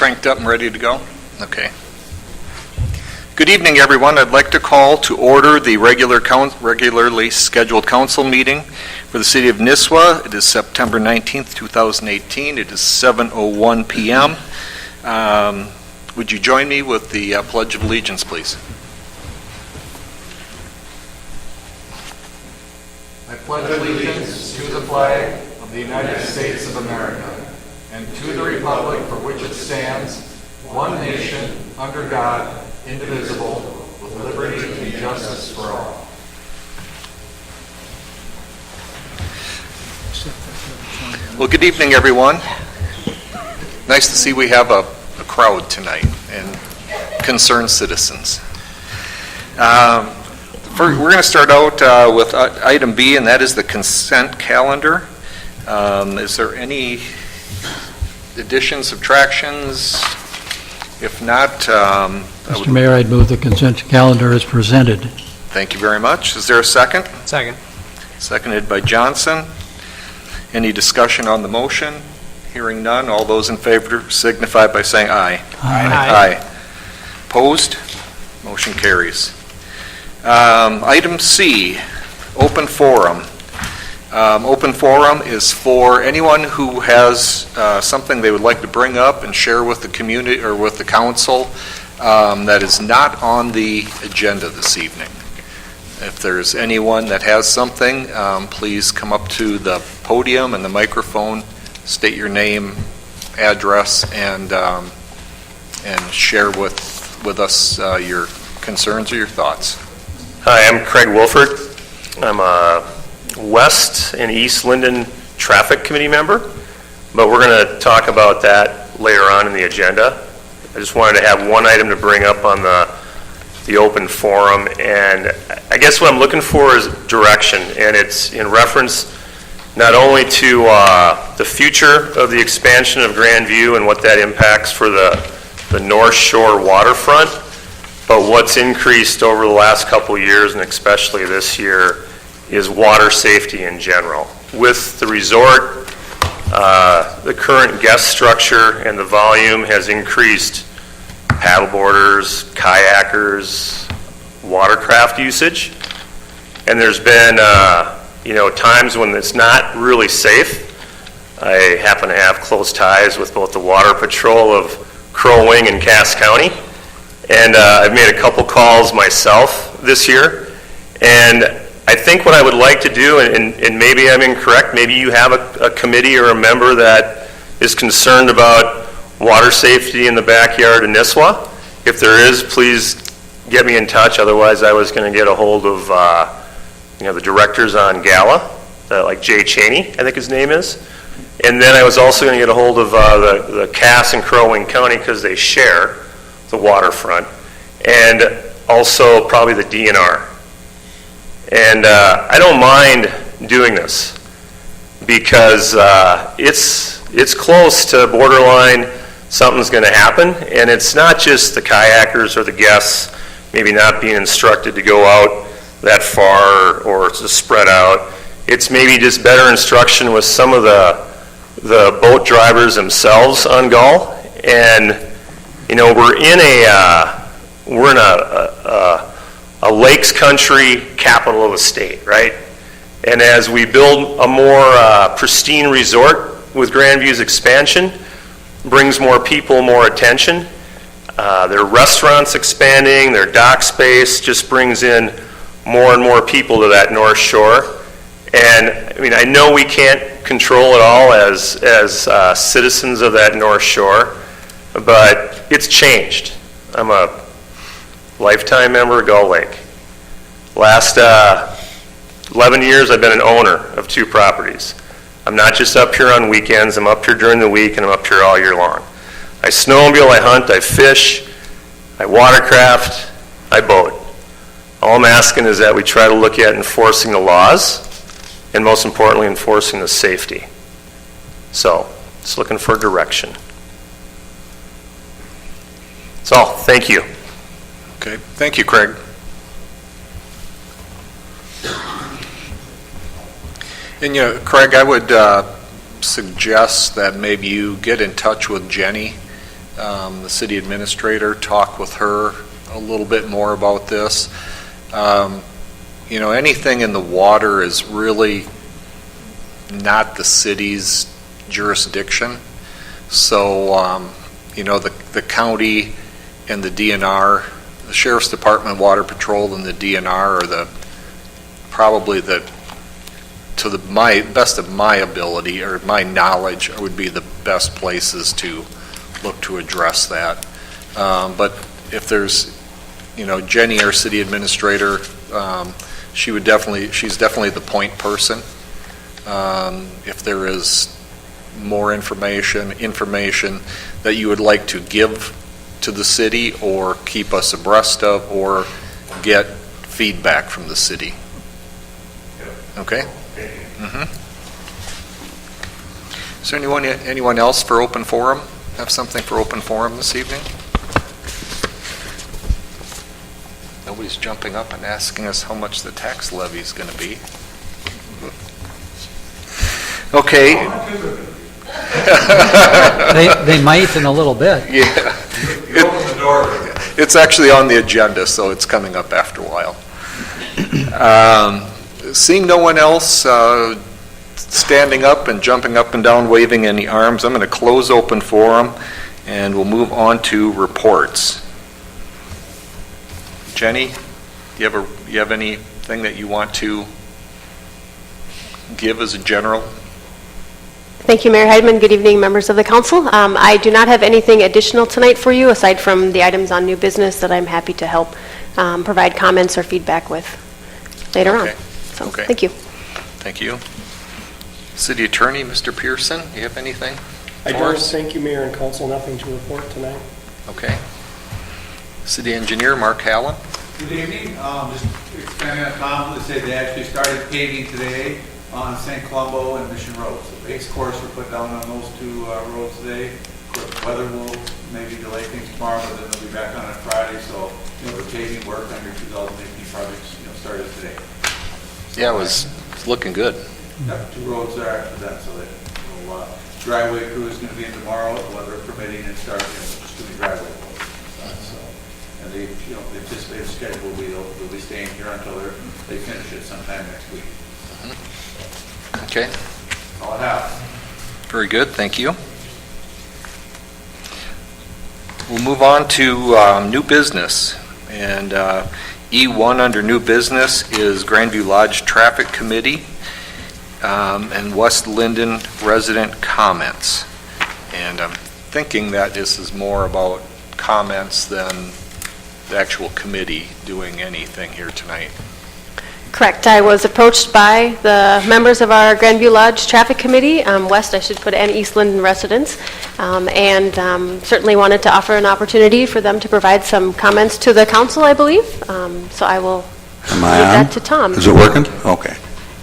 cranked up and ready to go? Okay. Good evening, everyone. I'd like to call to order the regularly scheduled council meeting for the City of Nisswa. It is September 19th, 2018. It is 7:01 p.m. Would you join me with the Pledge of Allegiance, please? I pledge allegiance to the flag of the United States of America and to the republic for which it stands, one nation, under God, indivisible, with liberty and justice for all. Well, good evening, everyone. Nice to see we have a crowd tonight and concerned citizens. We're going to start out with item B, and that is the consent calendar. Is there any additions, subtractions? If not, Mr. Mayor, I'd move the consent calendar as presented. Thank you very much. Is there a second? Second. Seconded by Johnson. Any discussion on the motion? Hearing none. All those in favor signify by saying aye. Aye. Aye. Opposed? Motion carries. Item C, open forum. Open forum is for anyone who has something they would like to bring up and share with the community or with the council that is not on the agenda this evening. If there's anyone that has something, please come up to the podium and the microphone, state your name, address, and share with us your concerns or your thoughts. Hi, I'm Craig Wolford. I'm a West and East Linden Traffic Committee member, but we're going to talk about that later on in the agenda. I just wanted to have one item to bring up on the open forum, and I guess what I'm looking for is direction, and it's in reference not only to the future of the expansion of Grandview and what that impacts for the North Shore waterfront, but what's increased over the last couple of years, and especially this year, is water safety in general. With the resort, the current guest structure and the volume has increased paddleboarders, kayakers, watercraft usage, and there's been times when it's not really safe. I happen to have close ties with both the Water Patrol of Crow Wing and Cass County, and I've made a couple calls myself this year, and I think what I would like to do, and maybe I'm incorrect, maybe you have a committee or a member that is concerned about water safety in the backyard of Nisswa. If there is, please get me in touch. Otherwise, I was going to get a hold of the directors on Gala, like Jay Cheney, I think his name is. And then I was also going to get a hold of the Cass and Crow Wing County because they share the waterfront, and also probably the DNR. And I don't mind doing this because it's close to borderline something's going to happen, and it's not just the kayakers or the guests maybe not being instructed to go out that far or to spread out. It's maybe just better instruction with some of the boat drivers themselves on Gull. And we're in a lakes country capital of the state, right? And as we build a more pristine resort with Grandview's expansion, brings more people, more attention. Their restaurants expanding, their dock space just brings in more and more people to that North Shore. And I know we can't control it all as citizens of that North Shore, but it's changed. I'm a lifetime member of Gull Lake. Last 11 years I've been an owner of 2 properties. I'm not just up here on weekends, I'm up here during the week, and I'm up here all year long. I snowmobile, I hunt, I fish, I watercraft, I boat. All I'm asking is that we try to look at enforcing the laws, and most importantly, enforcing the safety. So, just looking for direction. That's all. Thank you. Okay. Thank you, Craig. And Craig, I would suggest that maybe you get in touch with Jenny the city administrator, talk with her a little bit more about this. Anything in the water is really not the city's jurisdiction. So, the county and the DNR, the Sheriff's Department, Water Patrol, and the DNR are probably to the best of my ability or my knowledge, would be the best places to look to address that. But if there's, Jenny, our city administrator, she's definitely the point person. If there is more information that you would like to give to the city or keep us abreast of or get feedback from the city. Okay? Mm-hmm. Is there anyone else for open forum? Have something for open forum this evening? Nobody's jumping up and asking us how much the tax levy is going to be. Okay. They might in a little bit. Yeah. It's actually on the agenda, so it's coming up after a while. Seeing no one else standing up and jumping up and down, waving any arms, I'm going to close open forum, and we'll move on to reports. Jenny, do you have anything that you want to give as a general? Thank you, Mayor Heidman. Good evening, members of the council. I do not have anything additional tonight for you, aside from the items on new business that I'm happy to help provide comments or feedback with later on. So, okay. Thank you. Thank you. City Attorney, Mr. Pearson, do you have anything? I don't. Thank you, Mayor and Council. Nothing to report tonight. Okay. City Engineer, Mark Hallam. Good evening. Just expanding on Tom to say they actually started paving today on St. Columbo and Mission Road. So base course were put down on those two roads today. Of course, weather will maybe delay things tomorrow, but then they'll be back on Friday. So, the paving work under 2018 projects, started today. Yeah, it was looking good. Yep, 2 roads there after that, so that driveway crew is going to be in tomorrow, weather permitting, and start just doing driveway work. So, and they, the anticipated schedule will be they'll be staying here until they finish it sometime next week. Okay. That's all I have. Very good. Thank you. We'll move on to new business. And E1 under new business is Grandview Lodge Traffic Committee and West Linden resident comments. And I'm thinking that this is more about comments than the actual committee doing anything here tonight. Correct. I was approached by the members of our Grandview Lodge Traffic Committee, West, I should put, and East Linden residents, and certainly wanted to offer an opportunity for them to provide some comments to the council, I believe. So I will leave that to Tom. Is it working? Okay.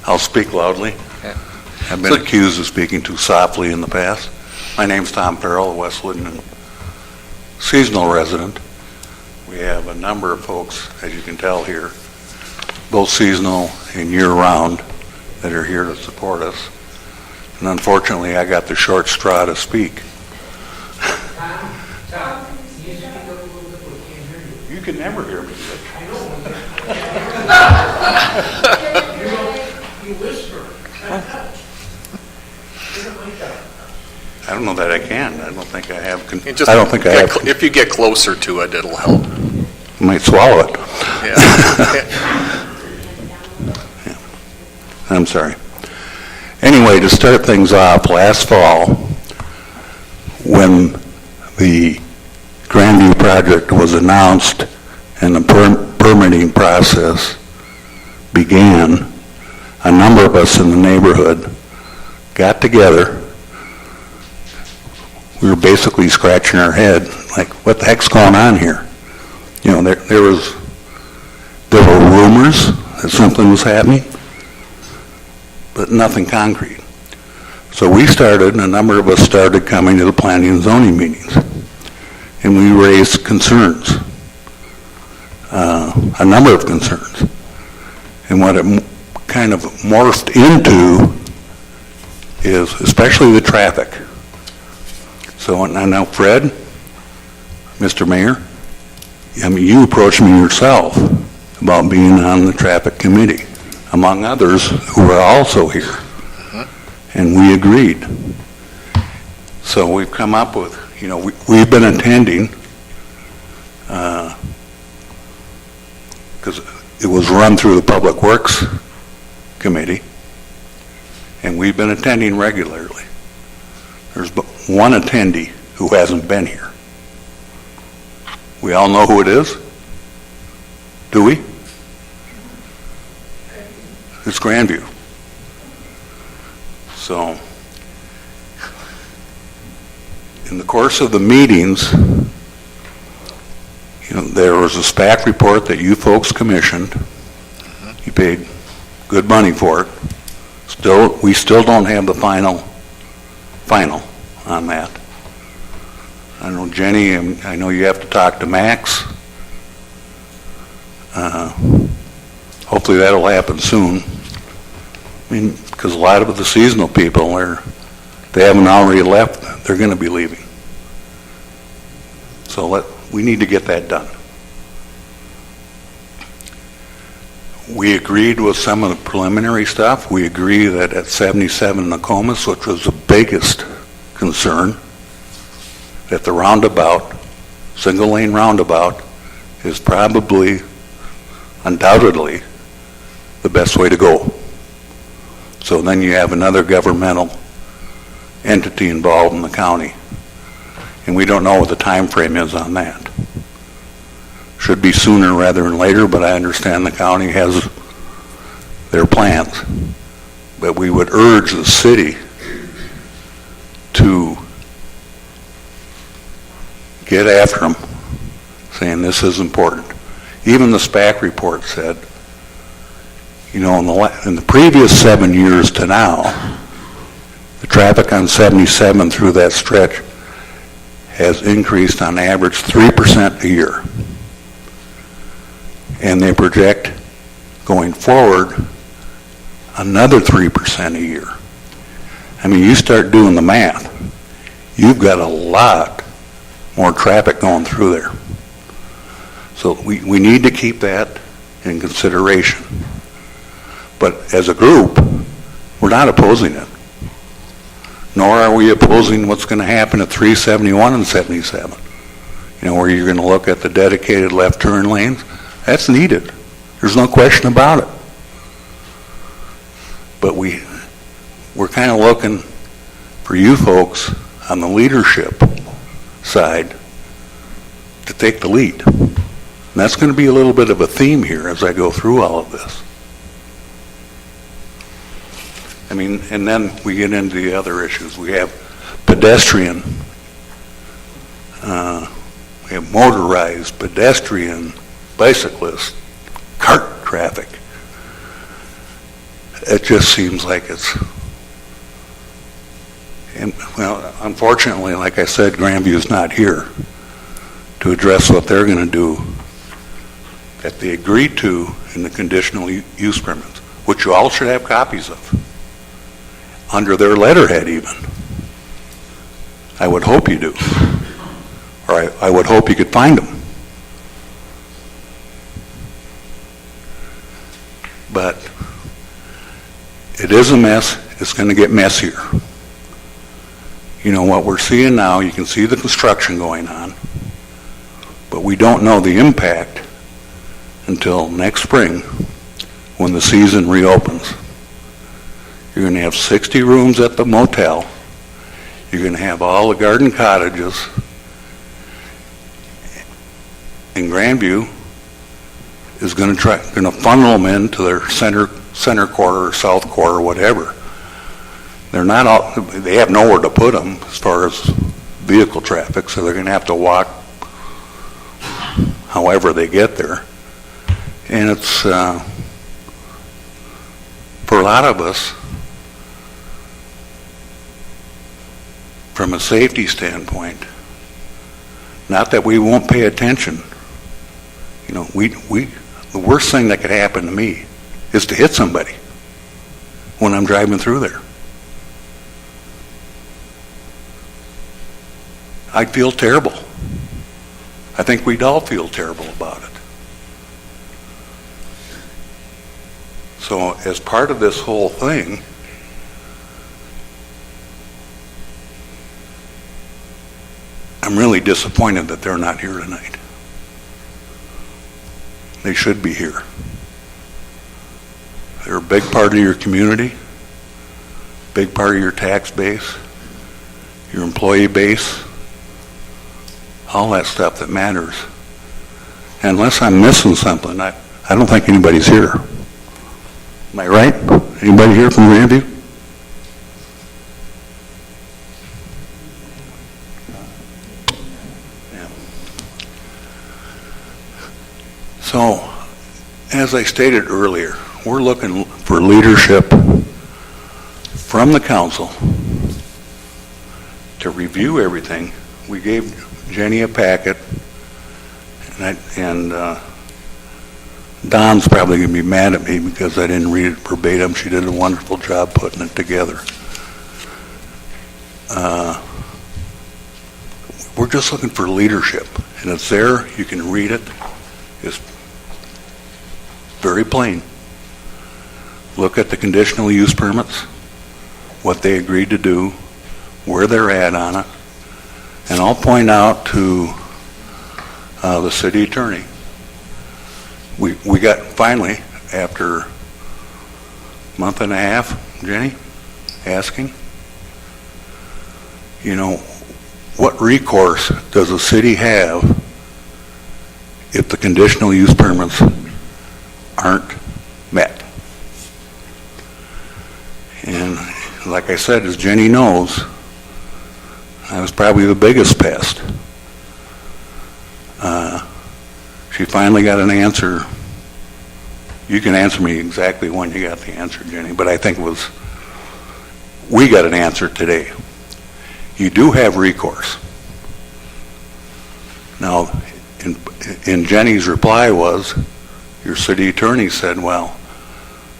I'll speak loudly. Yeah. I've been accused of speaking too softly in the past. My name's Tom Farrell, a West Linden seasonal resident. We have a number of folks, as you can tell here, both seasonal and year-round, that are here to support us. And unfortunately, I got the short straw to speak. Tom, you speak up a little bit, but we can't hear you. You can never hear me. I know. You whisper. I don't know that I can. I don't think I have. You just I don't think I have. If you get closer to it, it'll help. I might swallow it. Yeah. I'm sorry. Anyway, to start things off, last fall, when the Grandview project was announced and the permitting process began, a number of us in the neighborhood got together. We were basically scratching our head, like, what the heck's going on here? There were rumors that something was happening, but nothing concrete. So we started, and a number of us started coming to the planning and zoning meetings, and we raised concerns, a number of concerns. And what it kind of morphed into is especially the traffic. So I know, Fred, Mr. Mayor, I mean, you approached me yourself about being on the traffic committee, among others who are also here. And we agreed. So we've come up with, we've been attending, because it was run through the Public Works Committee, and we've been attending regularly. There's but one attendee who hasn't been here. We all know who it is? Do we? It's Grandview. So, in the course of the meetings, there was a SPAC report that you folks commissioned. You paid good money for it. We still don't have the final on that. I know, Jenny, I know you have to talk to Max. Hopefully that'll happen soon. I mean, because a lot of the seasonal people they haven't already left, they're going to be leaving. So we need to get that done. We agreed with some of the preliminary stuff. We agree that at 77 Nokomis, which was the biggest concern, that the roundabout, single lane roundabout, is probably, undoubtedly, the best way to go. So then you have another governmental entity involved in the county. And we don't know what the time frame is on that. Should be sooner rather than later, but I understand the county has their plans. But we would urge the city to get after them, saying this is important. Even the SPAC report said, in the previous 7 years to now, the traffic on 77 through that stretch has increased on average 3% a year. And they project going forward another 3% a year. I mean, you start doing the math, you've got a lot more traffic going through there. So we need to keep that in consideration. But as a group, we're not opposing it. Nor are we opposing what's going to happen at 371 and 77. Where you're going to look at the dedicated left turn lanes. That's needed. There's no question about it. But we're kind of looking for you folks on the leadership side to take the lead. And that's going to be a little bit of a theme here as I go through all of this. I mean, and then we get into the other issues. We have pedestrian, we have motorized, pedestrian, bicyclist, cart traffic. It just seems like unfortunately, like I said, Grandview's not here to address what they're going to do that they agreed to in the conditional use permits, which you all should have copies of, under their letterhead even. I would hope you do. Or I would hope you could find them. But it is a mess. It's going to get messier. What we're seeing now, you can see the construction going on, but we don't know the impact until next spring when the season reopens. You're going to have 60 rooms at the motel. You're going to have all the garden cottages. And Grandview is going to funnel them into their center quarter or south quarter, whatever. They have nowhere to put them as far as vehicle traffic, so they're going to have to walk however they get there. And it's, for a lot of us, from a safety standpoint, not that we won't pay attention. The worst thing that could happen to me is to hit somebody when I'm driving through there. I'd feel terrible. I think we'd all feel terrible about it. So as part of this whole thing, I'm really disappointed that they're not here tonight. They should be here. They're a big part of your community, big part of your tax base, your employee base, all that stuff that matters. And unless I'm missing something, I don't think anybody's here. Am I right? Anybody here from Grandview? Yeah. So, as I stated earlier, we're looking for leadership from the council to review everything. We gave Jenny a packet, and Don's probably going to be mad at me because I didn't read it verbatim. She did a wonderful job putting it together. We're just looking for leadership, and it's there. You can read it. It's very plain. Look at the conditional use permits, what they agreed to do, where they're at on it, and I'll point out to the city attorney. We got, finally, after a month and a half, Jenny, asking, you know, what recourse does the city have if the conditional use permits aren't met? And like I said, as Jenny knows, I was probably the biggest pest. She finally got an answer. You can answer me exactly when you got the answer, Jenny, but I think it was, we got an answer today. You do have recourse. Now, in Jenny's reply was, your city attorney said, well,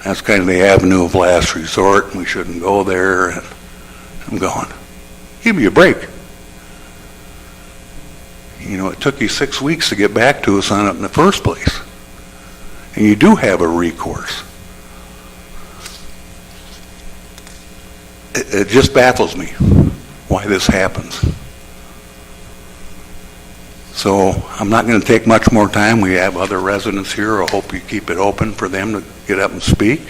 that's kind of the avenue of last resort, and we shouldn't go there. And I'm going, give me a break. You know, it took you 6 weeks to get back to us on it in the first place. And you do have a recourse. It just baffles me why this happens. So I'm not going to take much more time. We have other residents here. I hope you keep it open for them to get up and speak.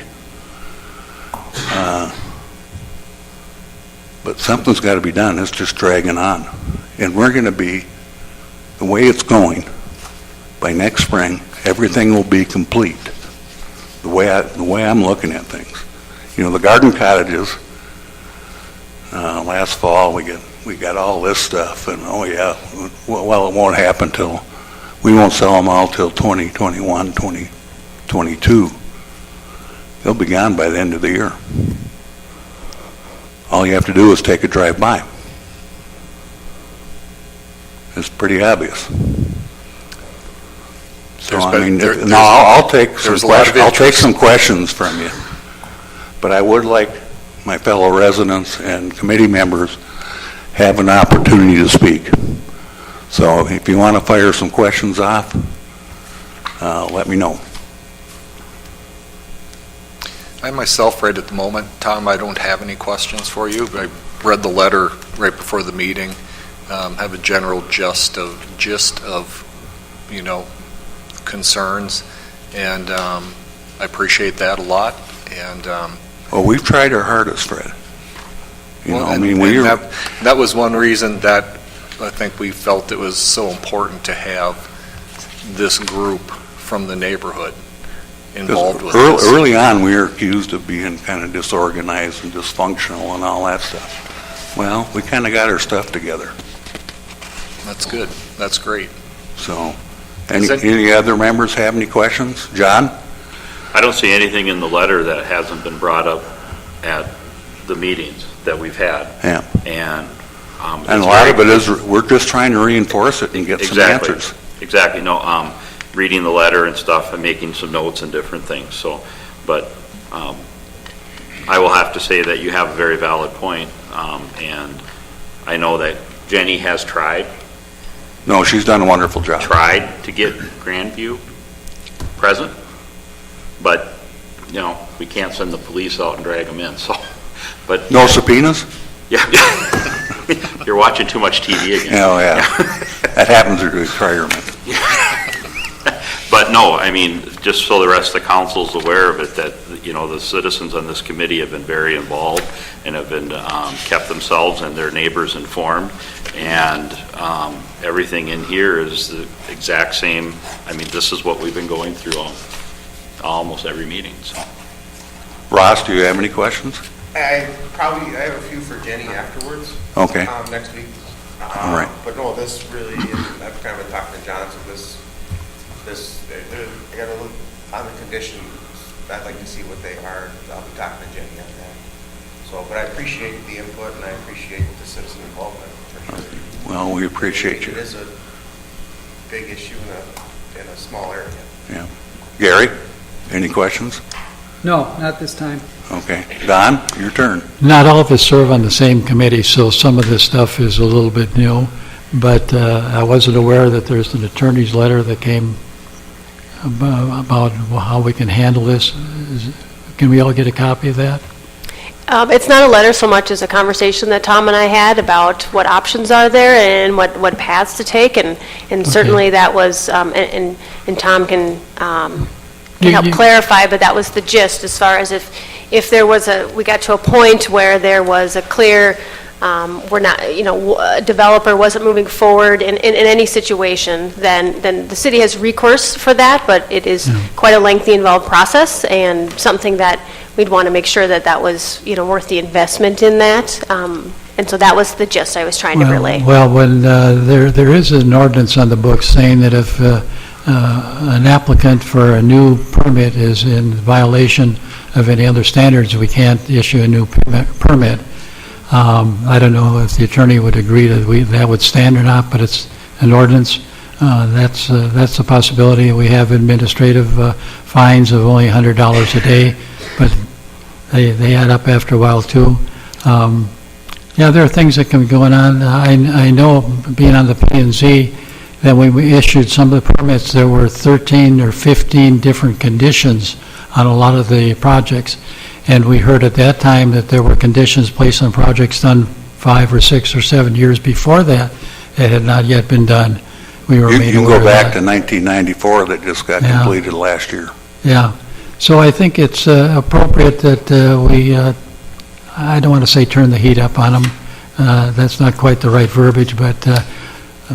But something's got to be done. It's just dragging on. And we're going to be, the way it's going, by next spring, everything will be complete. The way I'm looking at things. You know, the garden cottages, last fall we got all this stuff, and oh yeah, well, it won't happen till, we won't sell them all till 2021, 2022. They'll be gone by the end of the year. All you have to do is take a drive by. It's pretty obvious. So I mean, I'll take some questions from you, but I would like my fellow residents and committee members have an opportunity to speak. So if you want to fire some questions off, let me know. I myself, right at the moment, Tom, I don't have any questions for you. I read the letter right before the meeting, have a general gist of, you know, concerns, and I appreciate that a lot. And well, we've tried our hardest, Fred. You know, I mean, that was one reason that I think we felt it was so important to have this group from the neighborhood involved with this. Early on, we were accused of being kind of disorganized and dysfunctional and all that stuff. Well, we kind of got our stuff together. That's good. That's great. So, any other members have any questions? John? I don't see anything in the letter that hasn't been brought up at the meetings that we've had. Yeah. And a lot of it is, we're just trying to reinforce it and get some answers. Exactly. No, reading the letter and stuff and making some notes and different things. So, but I will have to say that you have a very valid point. And I know that Jenny has tried No, she's done a wonderful job. tried to get Grandview present, but, you know, we can't send the police out and drag them in, so, but, No subpoenas? yeah. You're watching too much TV again. Oh, yeah. That happens at retirement. But no, I mean, just so the rest of the council's aware of it, that, you know, the citizens on this committee have been very involved and have been, kept themselves and their neighbors informed. And everything in here is the exact same. I mean, this is what we've been going through almost every meeting, so. Ross, do you have any questions? I have a few for Jenny afterwards. Okay. Next week. All right. But no, this really, I've kind of been talking to John, so I got to look on the conditions. I'd like to see what they are. I'll be talking to Jenny on that. So, but I appreciate the input and I appreciate the citizen involvement for sure. Well, we appreciate you. It is a big issue in a small area. Yeah. Gary, any questions? No, not this time. Okay. Don, your turn. Not all of us serve on the same committee, so some of this stuff is a little bit new, but I wasn't aware that there's an attorney's letter that came about how we can handle this. Can we all get a copy of that? It's not a letter so much as a conversation that Tom and I had about what options are there and what paths to take, and certainly that was, and Tom can help clarify, but that was the gist as far as if there was we got to a point where there was a clear, we're not, a developer wasn't moving forward in any situation, then the city has recourse for that, but it is quite a lengthy, involved process, and something that we'd want to make sure that was, worth the investment in that. And so that was the gist I was trying to relay. Well, when there is an ordinance on the books saying that if an applicant for a new permit is in violation of any other standards, we can't issue a new permit. I don't know if the attorney would agree that would stand or not, but it's an ordinance. That's a possibility. We have administrative fines of only $100 a day, but they add up after a while too. Yeah, there are things that can be going on. I know, being on the P&Z, that when we issued some of the permits, there were 13 or 15 different conditions on a lot of the projects. And we heard at that time that there were conditions placed on projects done 5 or 6 or 7 years before that had not yet been done. We were You made can aware go of back that. to 1994 that just got Yeah. completed last year. Yeah. So I think it's appropriate that we, I don't want to say turn the heat up on them. That's not quite the right verbiage, but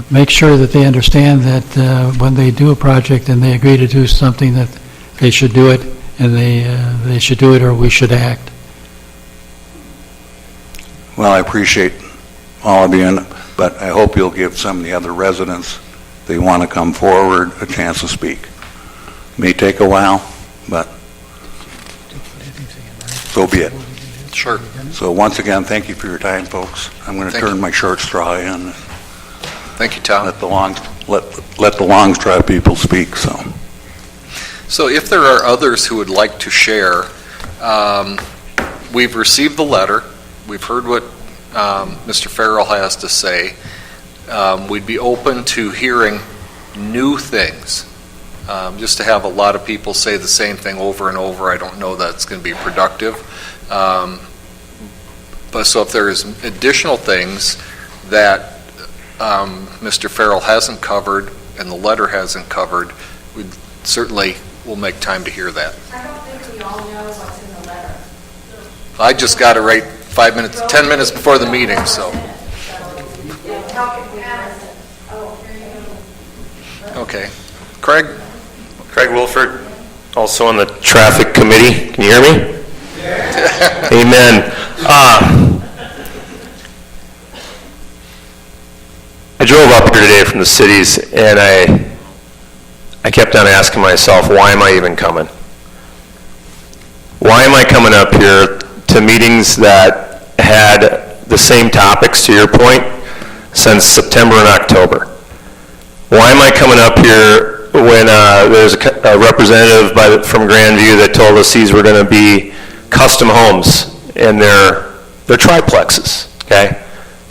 make sure that they understand that when they do a project and they agree to do something, that they should do it, and they should do it or we should act. Well, I appreciate all of you, but I hope you'll give some of the other residents, if they want to come forward, a chance to speak. May take a while, but so be it. Sure. So once again, thank you for your time, folks. I'm going to Thank turn you. my short straw in. Thank you, Tom. Let the long straw people speak, so. So if there are others who would like to share, we've received the letter, we've heard what Mr. Farrell has to say. We'd be open to hearing new things. Just to have a lot of people say the same thing over and over, I don't know that's going to be productive. But so if there's additional things that Mr. Farrell hasn't covered and the letter hasn't covered, we certainly will make time to hear that. I don't think we all know what's in the letter. I just got it right 5 minutes, 10 minutes before the meeting, so. How can we ask? Oh, here you go. Okay. Craig? Craig Wilford, also on the Traffic Committee. Can you hear me? Amen. I drove up here today from the cities, and I kept on asking myself, why am I even coming? Why am I coming up here to meetings that had the same topics, to your point, since September and October? Why am I coming up here when there's a representative from Grandview that told us these were going to be custom homes and they're triplexes, okay?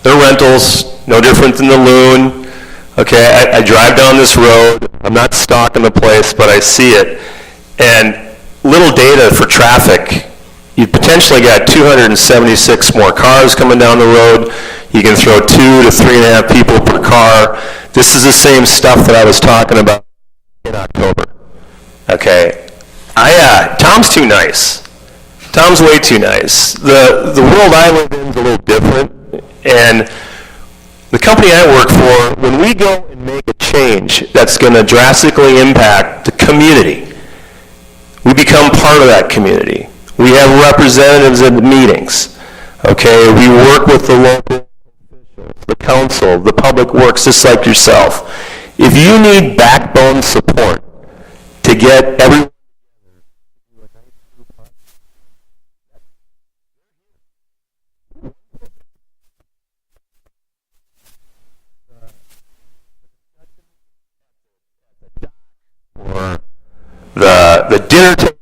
They're rentals, no different than the Loon, Okay, I drive down this road, I'm not stalking the place, but I see it. And little data for traffic, you potentially got 276 more cars coming down the road. You can throw 2 to 3.5 people per car. This is the same stuff that I was talking about in October. Okay, Tom's too nice. Tom's way too nice. The world I live in is a little different, and the company I work for, when we go and make a change that's going to drastically impact the community, we become part of that community. We have representatives at the meetings. Okay, we work with the local officials, the council, the public works, just like yourself. If you need backbone support to get everyone or the dinner table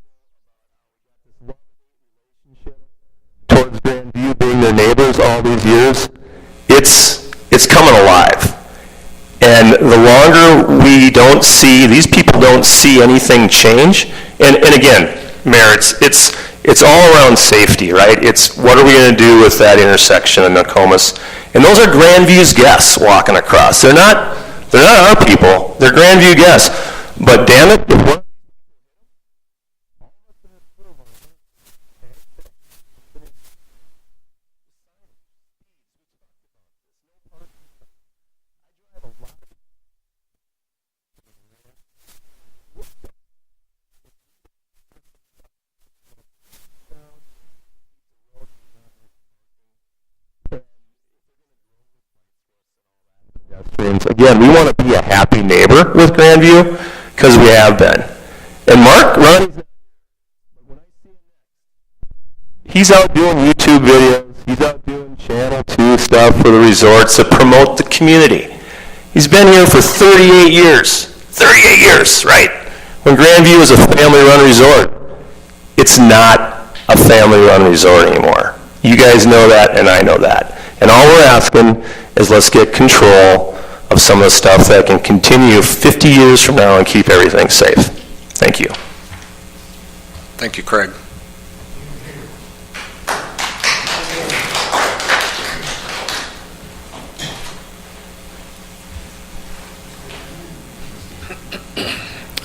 towards Grandview being their neighbors all these years, it's coming alive. And the longer we don't see, these people don't see anything change, and again, Mayor, it's all around safety, right? It's what are we going to do with that intersection in Nokomis? And those are Grandview's guests walking across. They're not our people, they're Grandview guests. But damn it, if one again, we want to be a happy neighbor with Grandview, because we have been. And Mark, he's out doing YouTube videos, he's out doing Channel 2 stuff for the resorts to promote the community. He's been here for 38 years. 38 years, right? When Grandview was a family-run resort, it's not a family-run resort anymore. You guys know that, and I know that. And all we're asking is let's get control of some of the stuff that can continue 50 years from now and keep everything safe. Thank you. Thank you, Craig.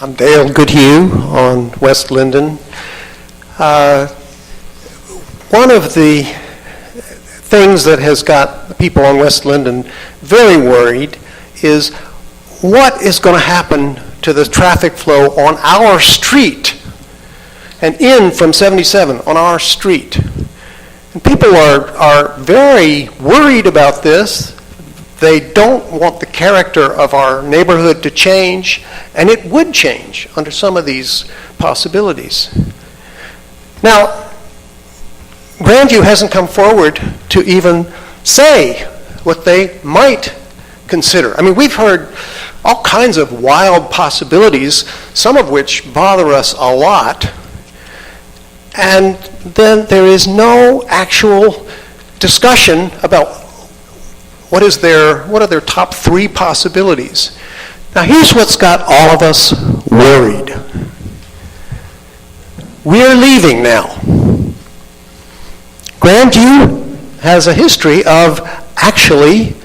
I'm Dale Goodhue on West Linden. One of the things that has got the people on West Linden very worried is what is going to happen to the traffic flow on our street and in from 77 on our street. And people are very worried about this. They don't want the character of our neighborhood to change, and it would change under some of these possibilities. Now, Grandview hasn't come forward to even say what they might consider. I mean, we've heard all kinds of wild possibilities, some of which bother us a lot, and then there is no actual discussion about what are their top 3 possibilities. Now, here's what's got all of us worried. We're leaving now. Grandview has a history of actually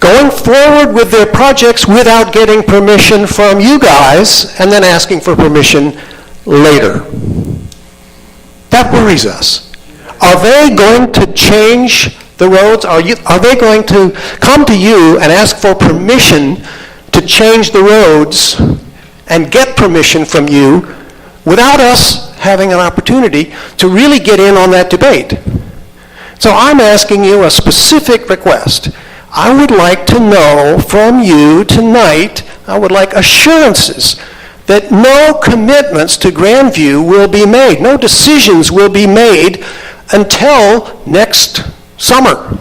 going forward with their projects without getting permission from you guys and then asking for permission later. That worries us. Are they going to change the roads? Are they going to come to you and ask for permission to change the roads and get permission from you without us having an opportunity to really get in on that debate? So I'm asking you a specific request. I would like to know from you tonight, I would like assurances that no commitments to Grandview will be made, no decisions will be made until next summer,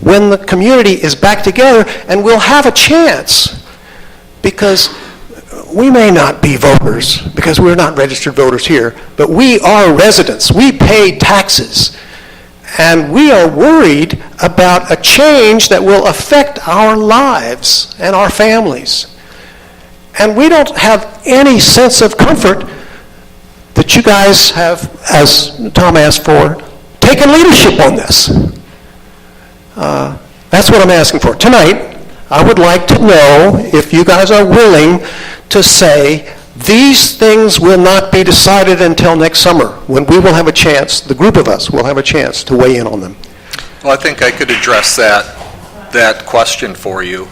when the community is back together and we'll have a chance, because we may not be voters, because we're not registered voters here, but we are residents. We pay taxes. And we are worried about a change that will affect our lives and our families. And we don't have any sense of comfort that you guys have, as Tom asked for, taken leadership on this. That's what I'm asking for. Tonight, I would like to know if you guys are willing to say, these things will not be decided until next summer, when we will have a chance, the group of us will have a chance to weigh in on them. Well, I think I could address that question for you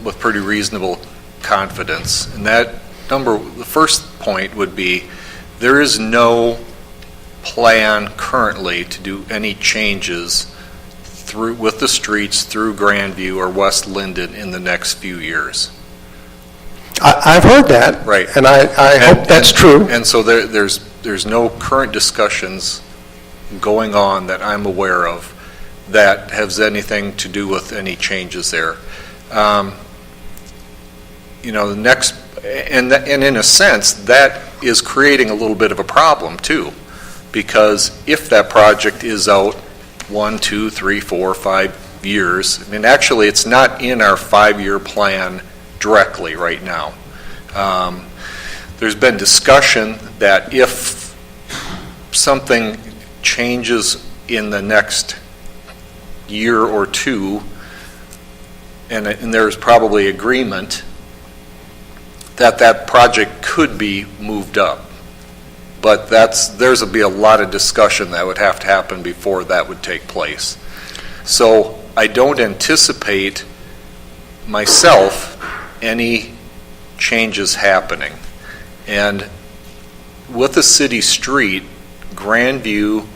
with pretty reasonable confidence. And the first point would be, there is no plan currently to do any changes with the streets through Grandview or West Linden in the next few years. I've heard that. Right. And I hope that's true. And so there's no current discussions going on that I'm aware of that has anything to do with any changes there. The next, and in a sense, that is creating a little bit of a problem too, because if that project is out 1, 2, 3, 4, 5 years, I mean, actually, it's not in our 5-year plan directly right now. There's been discussion that if something changes in the next year or two, and there's probably agreement that project could be moved up. But there's be a lot of discussion that would have to happen before that would take place. So I don't anticipate myself any changes happening. And with a city street, Grandview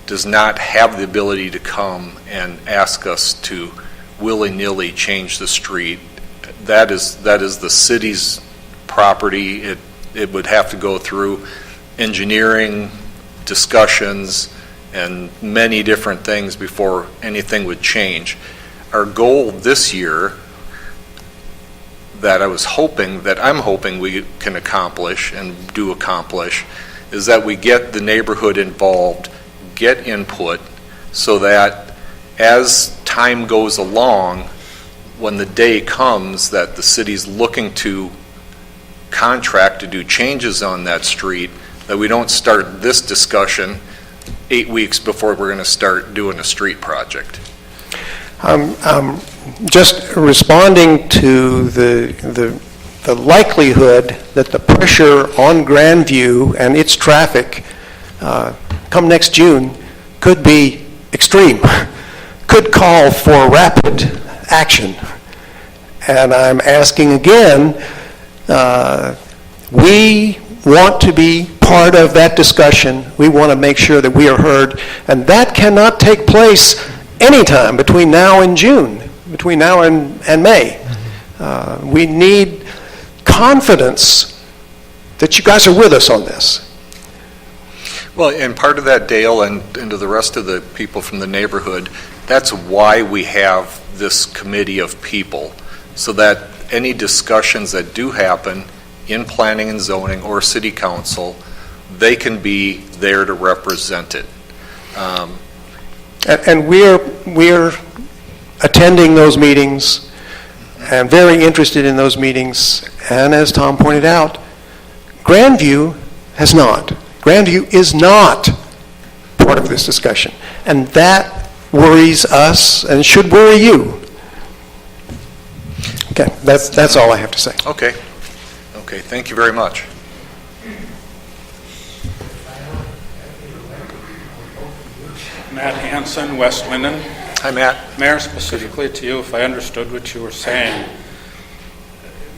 does not have the ability to come and ask us to willy-nilly change the street. That is the city's property. It would have to go through engineering discussions and many different things before anything would change. Our goal this year that I'm hoping we can accomplish and do accomplish is that we get the neighborhood involved, get input, so that as time goes along, when the day comes that the city's looking to contract to do changes on that street, that we don't start this discussion 8 weeks before we're going to start doing a street project. Just responding to the likelihood that the pressure on Grandview and its traffic come next June could be extreme, could call for rapid action. And I'm asking again, we want to be part of that discussion. We want to make sure that we are heard, and that cannot take place anytime between now and June, between now and May. We need confidence that you guys are with us on this. Well, and part of that, Dale, and to the rest of the people from the neighborhood, that's why we have this committee of people, so that any discussions that do happen in planning and zoning or city council, they can be there to represent it. And we're attending those meetings and very interested in those meetings. And as Tom pointed out, Grandview has not. Grandview is not part of this discussion. And that worries us and should worry you. Okay, that's all I have to say. Okay, thank you very much. Matt Hansen, West Linden. Hi, Matt. Mayor, specifically to you, if I understood what you were saying,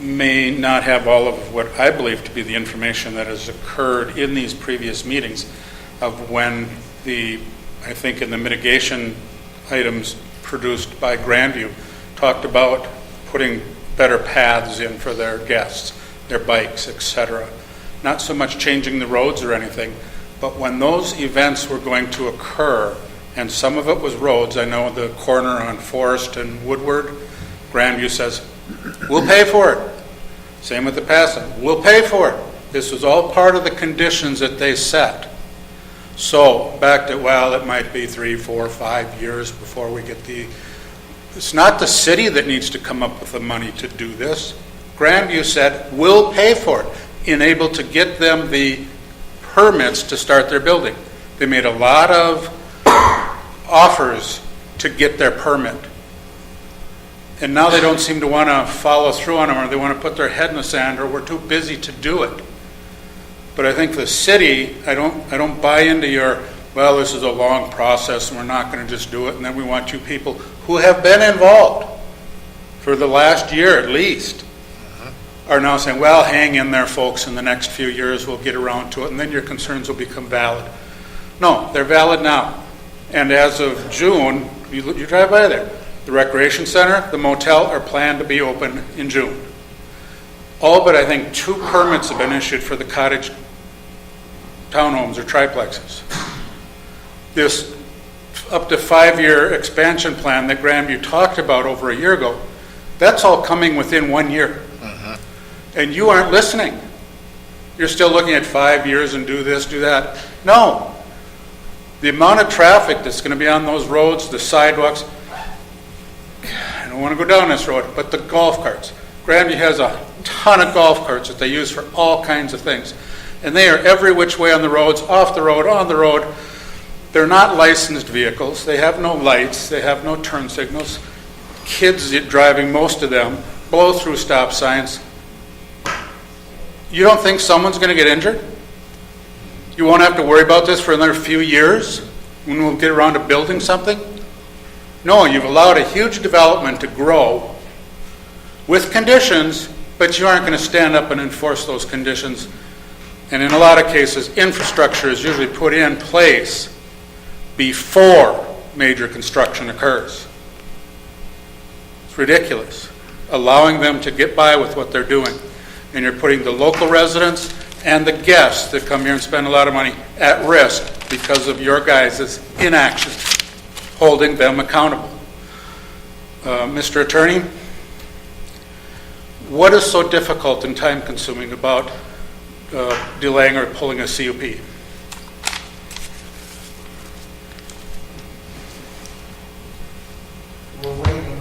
may not have all of what I believe to be the information that has occurred in these previous meetings of when I think in the mitigation items produced by Grandview, talked about putting better paths in for their guests, their bikes, etc. Not so much changing the roads or anything, but when those events were going to occur, and some of it was roads, I know the corner on Forest and Woodward, Grandview says, we'll pay for it. Same with the passing, we'll pay for it. This was all part of the conditions that they set. So back to, well, it might be 3, 4, 5 years before we get it's not the city that needs to come up with the money to do this. Grandview said, we'll pay for it, and able to get them the permits to start their building. They made a lot of offers to get their permit. And now they don't seem to want to follow through on them, or they want to put their head in the sand, or we're too busy to do it. But I think the city, I don't buy into your, well, this is a long process and we're not going to just do it, and then we want you people who have been involved for the last year at least are now saying, well, hang in there, folks, in the next few years we'll get around to it, and then your concerns will become valid. No, they're valid now. And as of June, you drive by there, the recreation center, the motel are planned to be open in June. All but I think 2 permits have been issued for the cottage townhomes or triplexes. This up to 5-year expansion plan that Grandview talked about over a year ago, that's all coming within 1 year. And you aren't listening. You're still looking at 5 years and do this, do that. No. The amount of traffic that's going to be on those roads, the sidewalks, I don't want to go down this road, but the golf carts. Grandview has a ton of golf carts that they use for all kinds of things. And they are every which way on the roads, off the road, on the road. They're not licensed vehicles. They have no lights. They have no turn signals. Kids driving, most of them, blow through stop signs. You don't think someone's going to get injured? You won't have to worry about this for another few years when we'll get around to building something? No, you've allowed a huge development to grow with conditions, but you aren't going to stand up and enforce those conditions. And in a lot of cases, infrastructure is usually put in place before major construction occurs. It's ridiculous, allowing them to get by with what they're doing. And you're putting the local residents and the guests that come here and spend a lot of money at risk because of your guys' inaction, holding them accountable. Mr. Attorney, what is so difficult and time-consuming about delaying or pulling a CUP? We're waiting.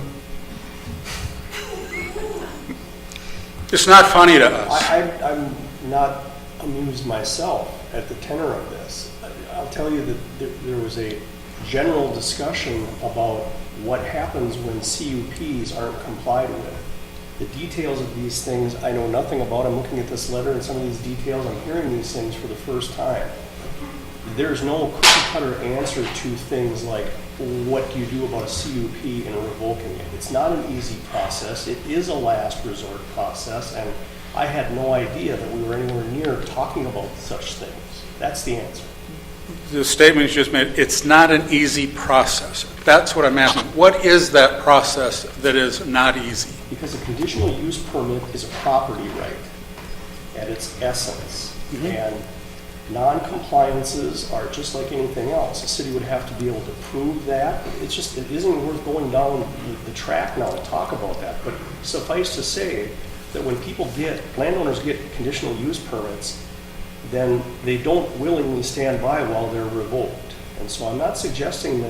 It's not funny to us. I'm not amused myself at the tenor of this. I'll tell you that there was a general discussion about what happens when CUPs aren't complied with. The details of these things I know nothing about. I'm looking at this letter and some of these details. I'm hearing these things for the first time. There's no cookie-cutter answer to things like what do you do about a CUP and revoking it. It's not an easy process. It is a last resort process, and I had no idea that we were anywhere near talking about such things. That's the answer. The statement you just made, it's not an easy process. That's what I'm asking. What is that process that is not easy? Because a conditional use permit is a property right at its essence. Mm-hmm. And non-compliances are just like anything else. A city would have to be able to prove that. It isn't worth going down the track now to talk about that. But suffice to say that when landowners get conditional use permits, then they don't willingly stand by while they're revoked. And so I'm not suggesting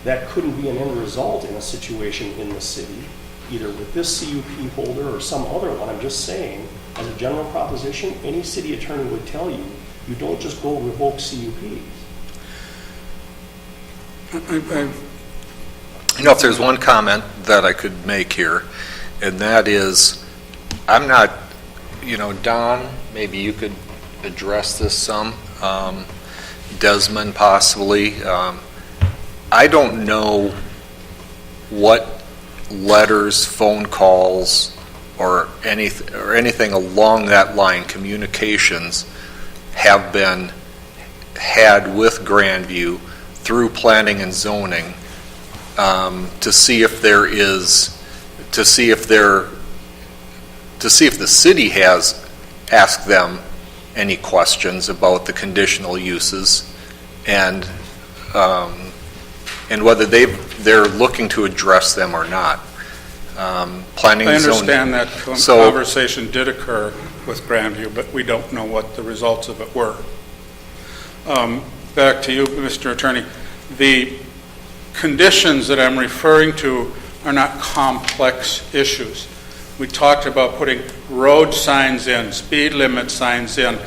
that couldn't be an end result in a situation in the city, either with this CUP holder or some other one. I'm just saying, as a general proposition, any city attorney would tell you, you don't just go revoke CUPs. You know, if there's one comment that I could make here, and that is, I'm not, Don, maybe you could address this some, Desmond possibly. I don't know what letters, phone calls, or anything along that line, communications, have been had with Grandview through planning and zoning to see if the city has asked them any questions about the conditional uses and whether they're looking to address them or not. Planning and zoning. I understand that conversation did occur with Grandview, but we don't know what the results of it were. back to you, Mr. Attorney. The conditions that I'm referring to are not complex issues. We talked about putting road signs in, speed limit signs in,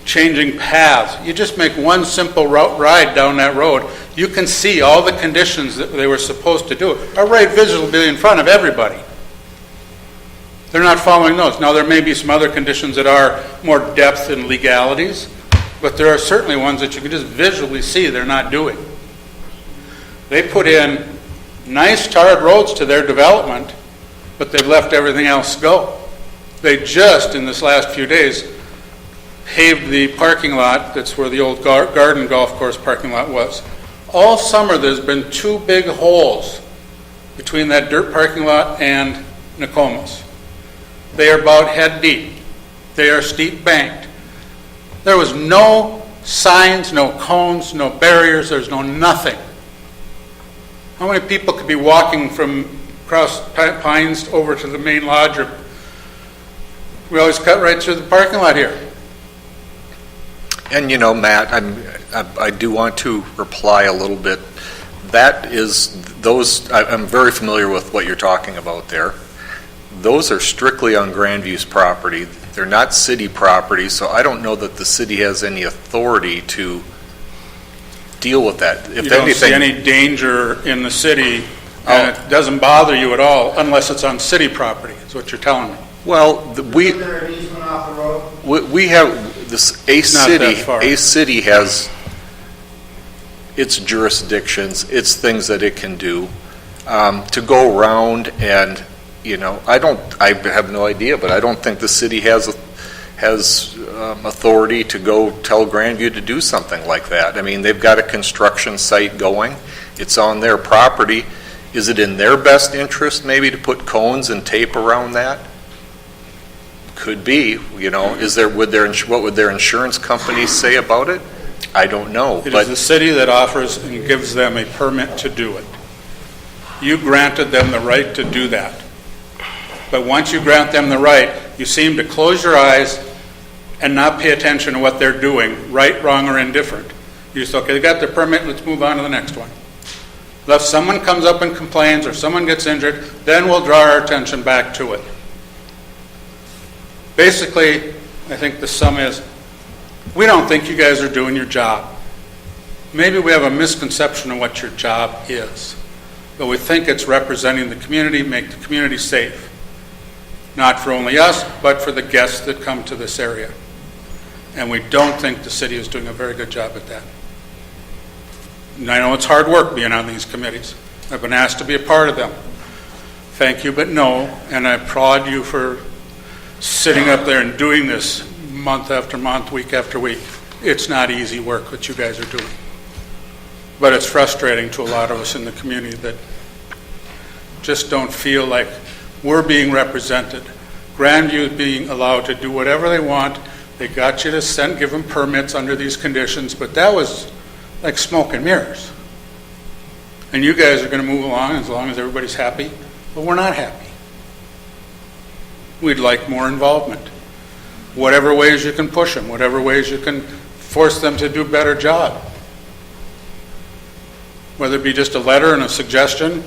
changing paths. You just make one simple ride down that road, you can see all the conditions that they were supposed to do are right visibly in front of everybody. They're not following those. Now, there may be some other conditions that are more depth and legalities, but there are certainly ones that you can just visually see they're not doing. They put in nice tarred roads to their development, but they've left everything else go. They just, in this last few days, paved the parking lot. That's where the old Garden Golf Course parking lot was. All summer, there's been 2 big holes between that dirt parking lot and Nokomis. They are about head deep. They are steep banked. There was no signs, no cones, no barriers. There's no nothing. How many people could be walking from across Pines over to the main lodge? We always cut right through the parking lot here. And Matt, I do want to reply a little bit. That is I'm very familiar with what you're talking about there. Those are strictly on Grandview's property. They're not city property, so I don't know that the city has any authority to deal with that. If You don't see any danger in the city, and it doesn't bother you at all unless it's on city property, is what you're telling me. Well, Is there an easement off the road? we have this, Not that far. a city has its jurisdictions, its things that it can do. To go around and, I have no idea, but I don't think the city has authority to go tell Grandview to do something like that. I mean, they've got a construction site going. It's on their property. Is it in their best interest maybe to put cones and tape around that? Could be. What would their insurance company say about it? I don't know. It is the city that offers and gives them a permit to do it. You granted them the right to do that. But once you grant them the right, you seem to close your eyes and not pay attention to what they're doing, right, wrong, or indifferent. You just, okay, they got their permit, let's move on to the next one. If someone comes up and complains or someone gets injured, then we'll draw our attention back to it. Basically, I think the sum is, we don't think you guys are doing your job. Maybe we have a misconception of what your job is, but we think it's representing the community, make the community safe. Not for only us, but for the guests that come to this area. And we don't think the city is doing a very good job at that. And I know it's hard work being on these committees. I've been asked to be a part of them. Thank you, but no, and I applaud you for sitting up there and doing this month after month, week after week. It's not easy work what you guys are doing. But it's frustrating to a lot of us in the community that just don't feel like we're being represented. Grandview is being allowed to do whatever they want. They got you to give them permits under these conditions, but that was like smoke and mirrors. And you guys are going to move along as long as everybody's happy, but we're not happy. We'd like more involvement. Whatever ways you can push them, whatever ways you can force them to do a better job. Whether it be just a letter and a suggestion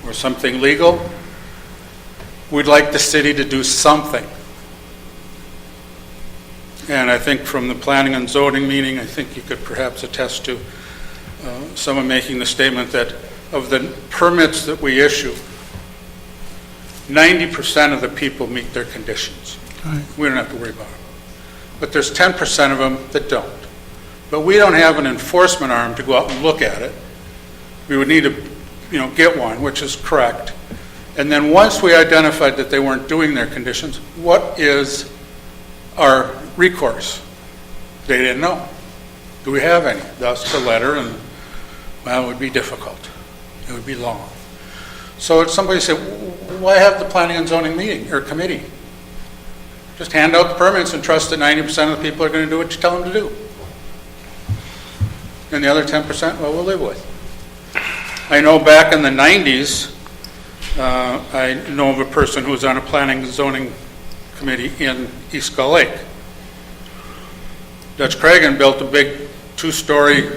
or something legal, we'd like the city to do something. And I think from the planning and zoning meeting, I think you could perhaps attest to someone making the statement that of the permits that we issue, 90% of the people meet their conditions. Right. We don't have to worry about them. But there's 10% of them that don't. But we don't have an enforcement arm to go out and look at it. We would need to, get one, which is correct. And then once we identified that they weren't doing their conditions, what is our recourse? They didn't know. Do we have any? Thus the letter, and well, it would be difficult. It would be long. So somebody said, why have the planning and zoning meeting or committee? Just hand out the permits and trust that 90% of the people are going to do what you tell them to do. And the other 10%, well, we'll live with. I know back in the 90s, I know of a person who was on a planning and zoning committee in East Skull Lake. Dutch Cragen built a big two-story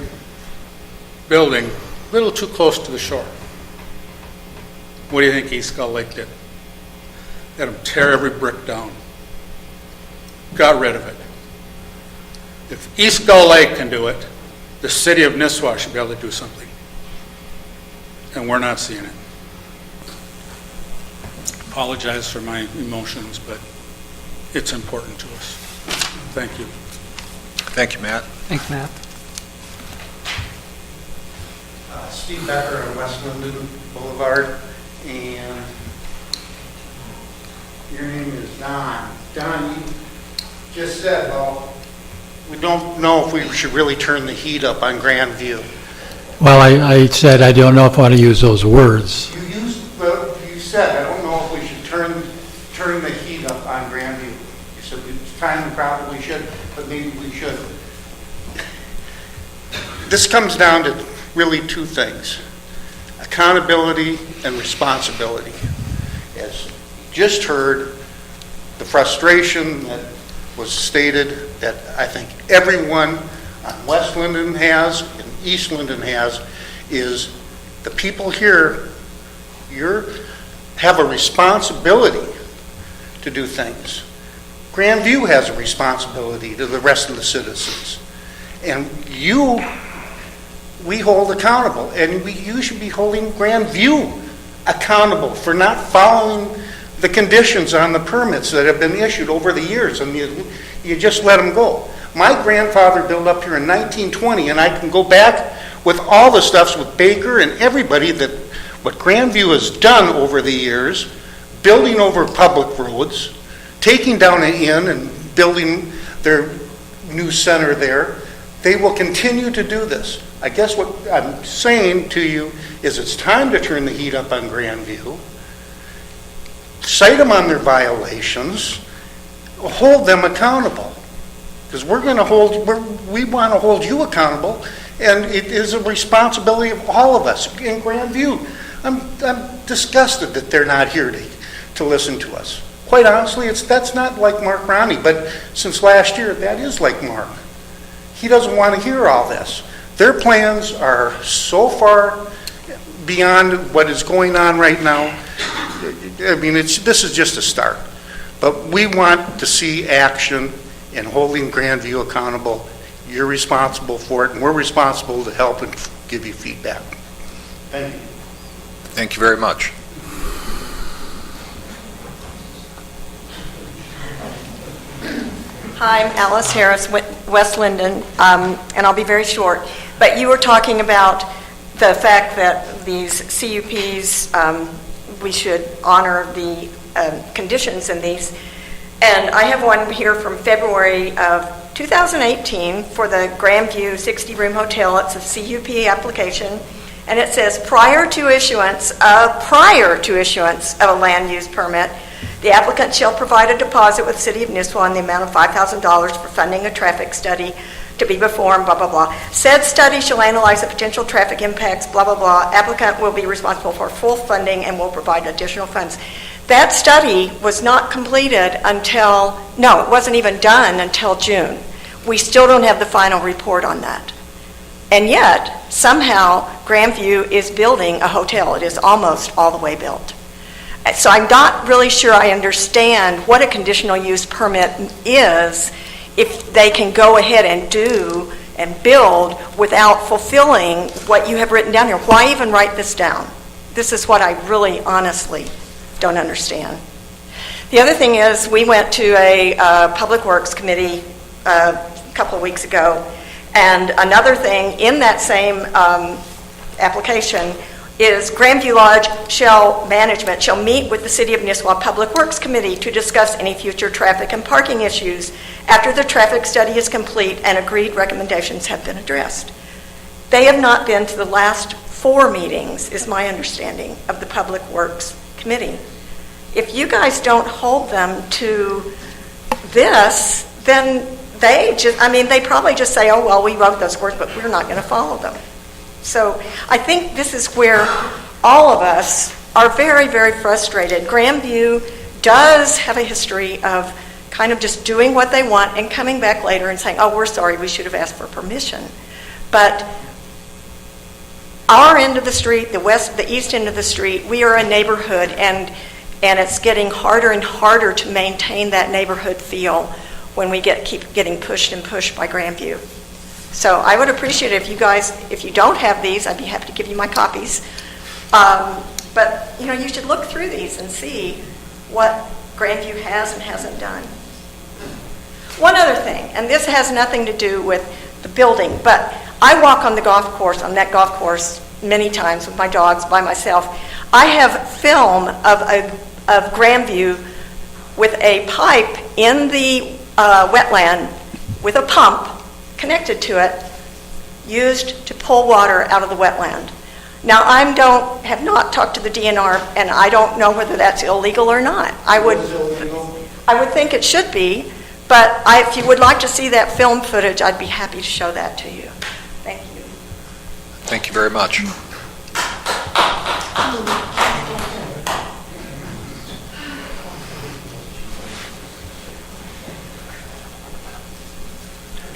building a little too close to the shore. What do you think East Gull Lake did? Had them tear every brick down. Got rid of it. If East Gull Lake can do it, the city of Nisswa should be able to do something. And we're not seeing it. Apologize for my emotions, but it's important to us. Thank you. Thank you, Matt. Thanks, Matt. Steve Becker on West Linden Boulevard, and your name is Don. Don, you just said, well, we don't know if we should really turn the heat up on Grandview. Well, I said I don't know if I want to use those words. You said, I don't know if we should turn the heat up on Grandview. You said it's time we probably should, but maybe we should. This comes down to really two things: accountability and responsibility. As you just heard, the frustration that was stated that I think everyone on West Linden has and East Linden has is the people here, have a responsibility to do things. Grandview has a responsibility to the rest of the citizens. And we hold accountable, and you should be holding Grandview accountable for not following the conditions on the permits that have been issued over the years, and you just let them go. My grandfather built up here in 1920, and I can go back with all the stuffs with Baker and everybody that what Grandview has done over the years, building over public roads, taking down an inn and building their new center there. They will continue to do this. I guess what I'm saying to you is it's time to turn the heat up on Grandview, cite them on their violations, hold them accountable. Because we want to hold you accountable, and it is a responsibility of all of us in Grandview. I'm disgusted that they're not here to listen to us. Quite honestly, that's not like Mark Ronnie, but since last year, that is like Mark. He doesn't want to hear all this. Their plans are so far beyond what is going on right now. I mean, this is just a start. But we want to see action in holding Grandview accountable. You're responsible for it, and we're responsible to help and give you feedback. Thank you. Thank you very much. Hi, I'm Alice Harris, West Linden, and I'll be very short. But you were talking about the fact that these CUPs, we should honor the conditions in these. And I have one here from February of 2018 for the Grandview 60-room hotel. It's a CUP application, and it says prior to issuance of a land use permit, the applicant shall provide a deposit with the City of Nisswa in the amount of $5,000 for funding a traffic study to be performed, blah, blah, blah. Said study shall analyze the potential traffic impacts, blah, blah, blah. Applicant will be responsible for full funding and will provide additional funds. That study was not completed it wasn't even done until June. We still don't have the final report on that. And yet, somehow, Grandview is building a hotel. It is almost all the way built. So I'm not really sure I understand what a conditional use permit is if they can go ahead and do and build without fulfilling what you have written down here. Why even write this down? This is what I really honestly don't understand. The other thing is we went to a Public Works Committee a couple of weeks ago, and another thing in that same application is Grandview Lodge management shall meet with the City of Nisswa Public Works Committee to discuss any future traffic and parking issues after the traffic study is complete and agreed recommendations have been addressed. They have not been to the last 4 meetings, is my understanding, of the Public Works Committee. If you guys don't hold them to this, then they probably just say, oh, well, we wrote those words, but we're not going to follow them. So I think this is where all of us are very, very frustrated. Grandview does have a history of kind of just doing what they want and coming back later and saying, oh, we're sorry, we should have asked for permission. But our end of the street, the east end of the street, we are a neighborhood, and it's getting harder and harder to maintain that neighborhood feel when we keep getting pushed and pushed by Grandview. So I would appreciate it if you guys, if you don't have these, I'd be happy to give you my copies. But you should look through these and see what Grandview has and hasn't done. One other thing, and this has nothing to do with the building, but I walk on that golf course many times with my dogs, by myself. I have film of Grandview with a pipe in the wetland with a pump connected to it, used to pull water out of the wetland. Now, have not talked to the DNR, and I don't know whether that's illegal or not. I would think it should be, but if you would like to see that film footage, I'd be happy to show that to you. Thank you. Thank you very much.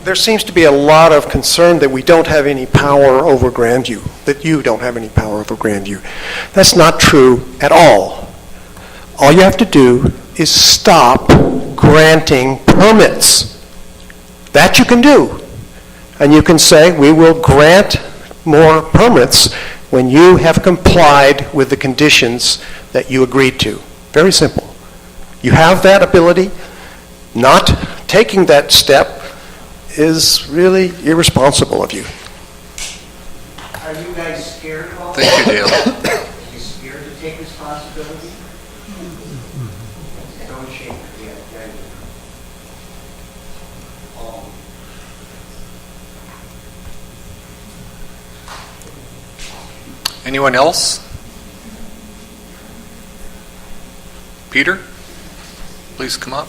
There seems to be a lot of concern that we don't have any power over Grandview, that you don't have any power over Grandview. That's not true at all. All you have to do is stop granting permits. That you can do. And you can say, we will grant more permits when you have complied with the conditions that you agreed to. Very simple. You have that ability. Not taking that step is really irresponsible of you. Are you guys scared of all Thank you, Dale. Are you scared to take responsibility? Don't shake your head. Anyone else? Peter, please come up.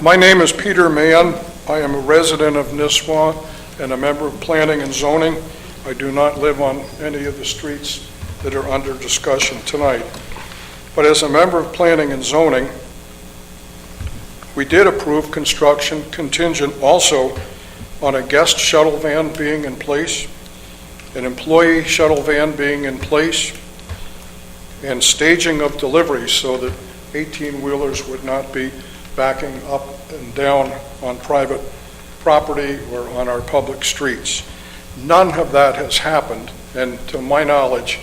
My name is Peter Mann. I am a resident of Nisswa and a member of Planning and Zoning. I do not live on any of the streets that are under discussion tonight. But as a member of Planning and Zoning, we did approve construction contingent also on a guest shuttle van being in place, an employee shuttle van being in place, and staging of deliveries so that 18-wheelers would not be backing up and down on private property or on our public streets. None of that has happened, and to my knowledge,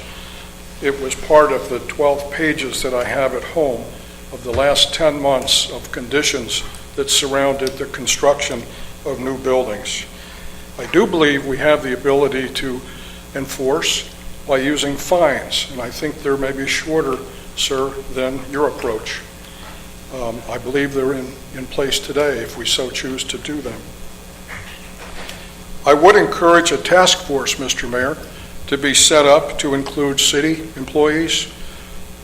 it was part of the 12 pages that I have at home of the last 10 months of conditions that surrounded the construction of new buildings. I do believe we have the ability to enforce by using fines, and I think they're maybe shorter, sir, than your approach. I believe they're in place today if we so choose to do them. I would encourage a task force, Mr. Mayor, to be set up to include city employees,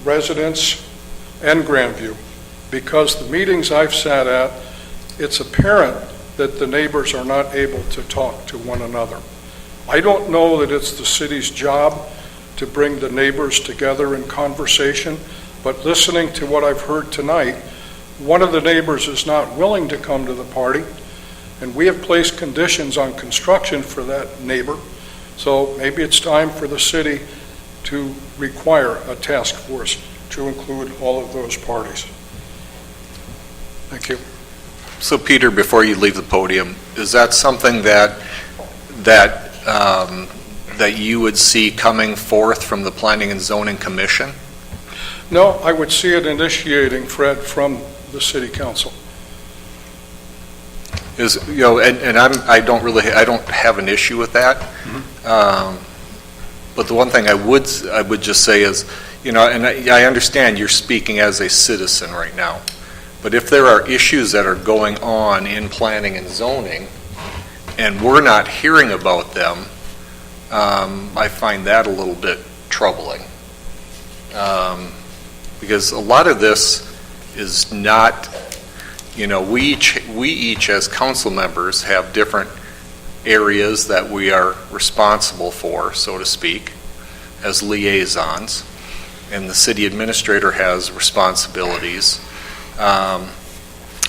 residents, and Grandview, because the meetings I've sat at, it's apparent that the neighbors are not able to talk to one another. I don't know that it's the city's job to bring the neighbors together in conversation, but listening to what I've heard tonight, one of the neighbors is not willing to come to the party, and we have placed conditions on construction for that neighbor, so maybe it's time for the city to require a task force to include all of those parties. Thank you. So Peter, before you leave the podium, is that something that you would see coming forth from the Planning and Zoning Commission? No, I would see it initiating, Fred, from the city council. I don't have an issue with that. But the one thing I would just say is, and I understand you're speaking as a citizen right now, but if there are issues that are going on in planning and zoning, and we're not hearing about them, I find that a little bit troubling. Because a lot of this is not, we each as council members have different areas that we are responsible for, so to speak, as liaisons, and the city administrator has responsibilities.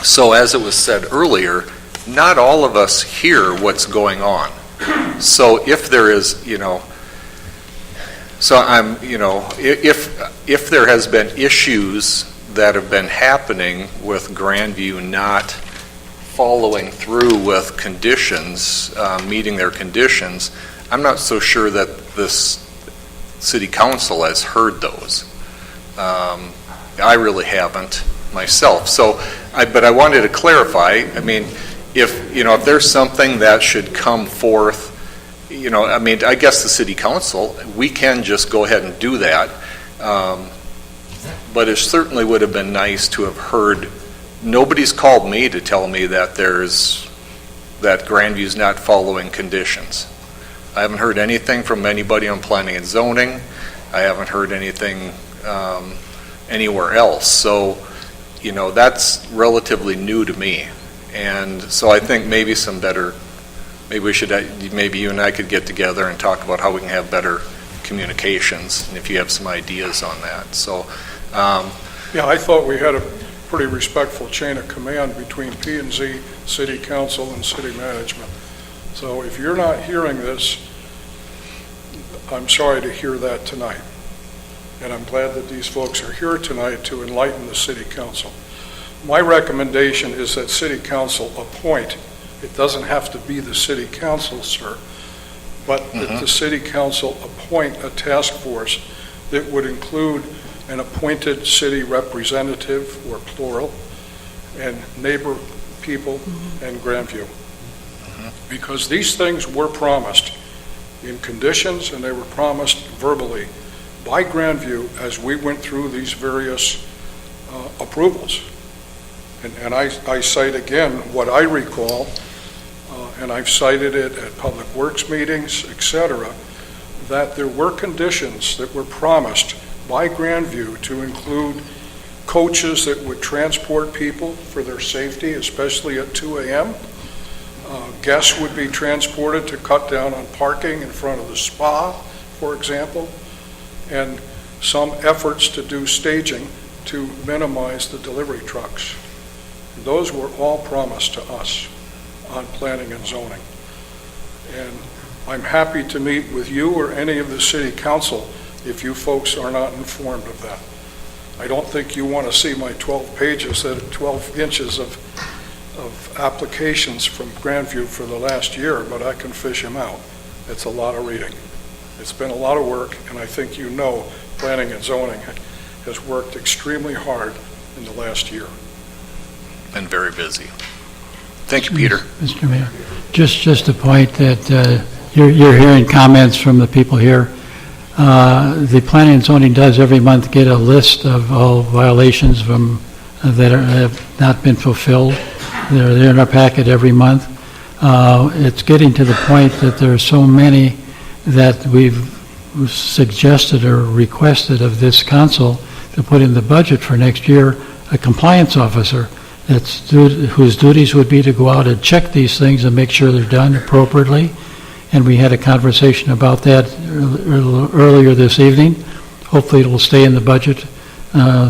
So as it was said earlier, not all of us hear what's going on. So if there is, so I'm, if there has been issues that have been happening with Grandview not following through with conditions, meeting their conditions, I'm not so sure that this city council has heard those. I really haven't myself. So, but I wanted to clarify, I mean, if there's something that should come forth, I guess the city council, we can just go ahead and do that. But it certainly would have been nice to have heard, nobody's called me to tell me that that Grandview's not following conditions. I haven't heard anything from anybody on planning and zoning. I haven't heard anything anywhere else. So, that's relatively new to me. And so I think maybe maybe you and I could get together and talk about how we can have better communications, and if you have some ideas on that. So, Yeah, I thought we had a pretty respectful chain of command between P&Z, City Council, and City Management. So if you're not hearing this, I'm sorry to hear that tonight. And I'm glad that these folks are here tonight to enlighten the City Council. My recommendation is that City Council appoint, it doesn't have to be the City Council, sir, but that the City Council appoint a task force that would include an appointed city representative, or plural, and neighbor people and Grandview. Because these things were promised in conditions, and they were promised verbally by Grandview as we went through these various approvals. And I cite again what I recall, and I've cited it at Public Works meetings, etc., that there were conditions that were promised by Grandview to include coaches that would transport people for their safety, especially at 2 a.m. Guests would be transported to cut down on parking in front of the spa, for example, and some efforts to do staging to minimize the delivery trucks. Those were all promised to us on planning and zoning. And I'm happy to meet with you or any of the city council if you folks are not informed of that. I don't think you want to see my 12 pages, 12 inches of applications from Grandview for the last year, but I can fish them out. It's a lot of reading. It's been a lot of work, and I think planning and zoning has worked extremely hard in the last year. Been very busy. Thank you, Peter. Mr. Mayor, just a point that you're hearing comments from the people here. The planning and zoning does every month get a list of all violations that have not been fulfilled. They're in our packet every month. It's getting to the point that there are so many that we've suggested or requested of this council to put in the budget for next year a compliance officer whose duties would be to go out and check these things and make sure they're done appropriately. And we had a conversation about that earlier this evening. Hopefully it will stay in the budget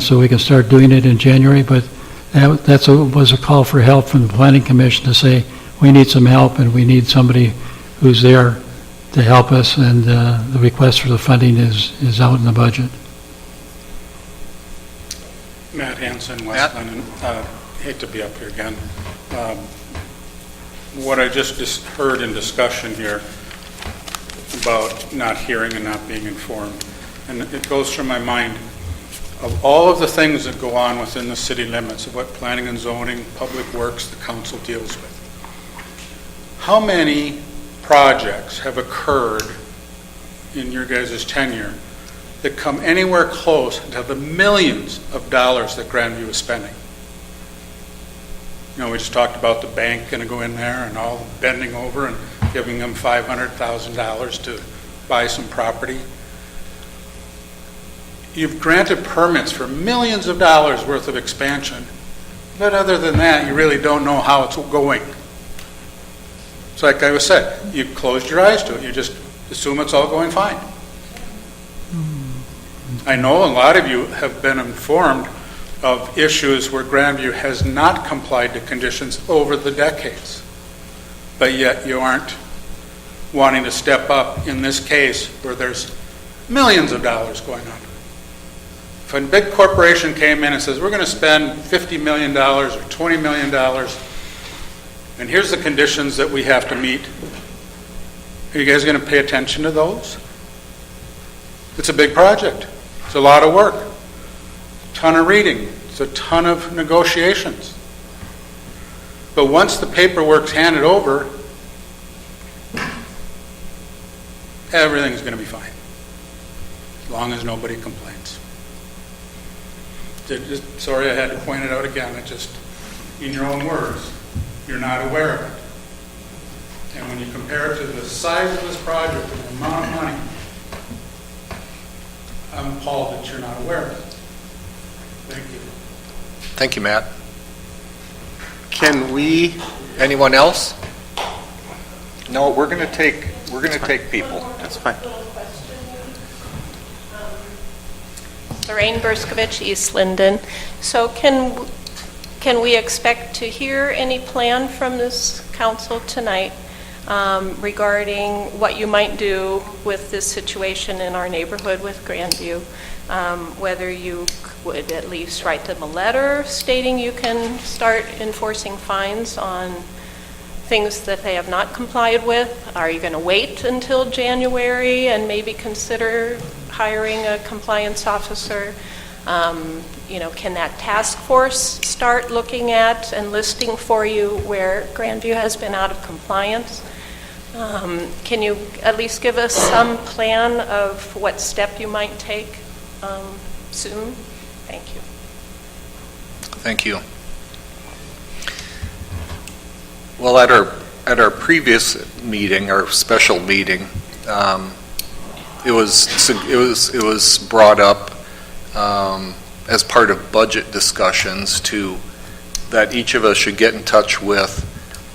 so we can start doing it in January. But that was a call for help from the Planning Commission to say we need some help and we need somebody who's there to help us, and the request for the funding is out in the budget. Matt Hansen, West London. Hate to be up here again. What I just heard in discussion here about not hearing and not being informed, and it goes through my mind of all of the things that go on within the city limits of what planning and zoning, public works, the council deals with. How many projects have occurred in your guys' tenure that come anywhere close to the millions of dollars that Grandview is spending? We just talked about the bank going to go in there and all bending over and giving them $500,000 to buy some property. You've granted permits for millions of dollars worth of expansion, but other than that, you really don't know how it's going. It's like I said, you closed your eyes to it. You just assume it's all going fine. I know a lot of you have been informed of issues where Grandview has not complied to conditions over the decades, but yet you aren't wanting to step up in this case where there's millions of dollars going on. If a big corporation came in and says, we're going to spend $50 million or $20 million, and here's the conditions that we have to meet, are you guys going to pay attention to those? It's a big project. It's a lot of work. A ton of reading. It's a ton of negotiations. But once the paperwork's handed over, everything's going to be fine, as long as nobody complains. Sorry I had to point it out again. It just, in your own words, you're not aware of it. And when you compare it to the size of this project and the amount of money, I'm appalled that you're not aware of it. Thank you. Thank you, Matt. Anyone else? No, we're going to take people. That's fine. Lorraine Berskovich, East Linden. So can we expect to hear any plan from this council tonight regarding what you might do with this situation in our neighborhood with Grandview? Whether you would at least write them a letter stating you can start enforcing fines on things that they have not complied with? Are you going to wait until January and maybe consider hiring a compliance officer? Can that task force start looking at and listing for you where Grandview has been out of compliance? Can you at least give us some plan of what step you might take soon? Thank you. Thank you. Well, at our previous meeting, our special meeting, it was brought up as part of budget discussions that each of us should get in touch with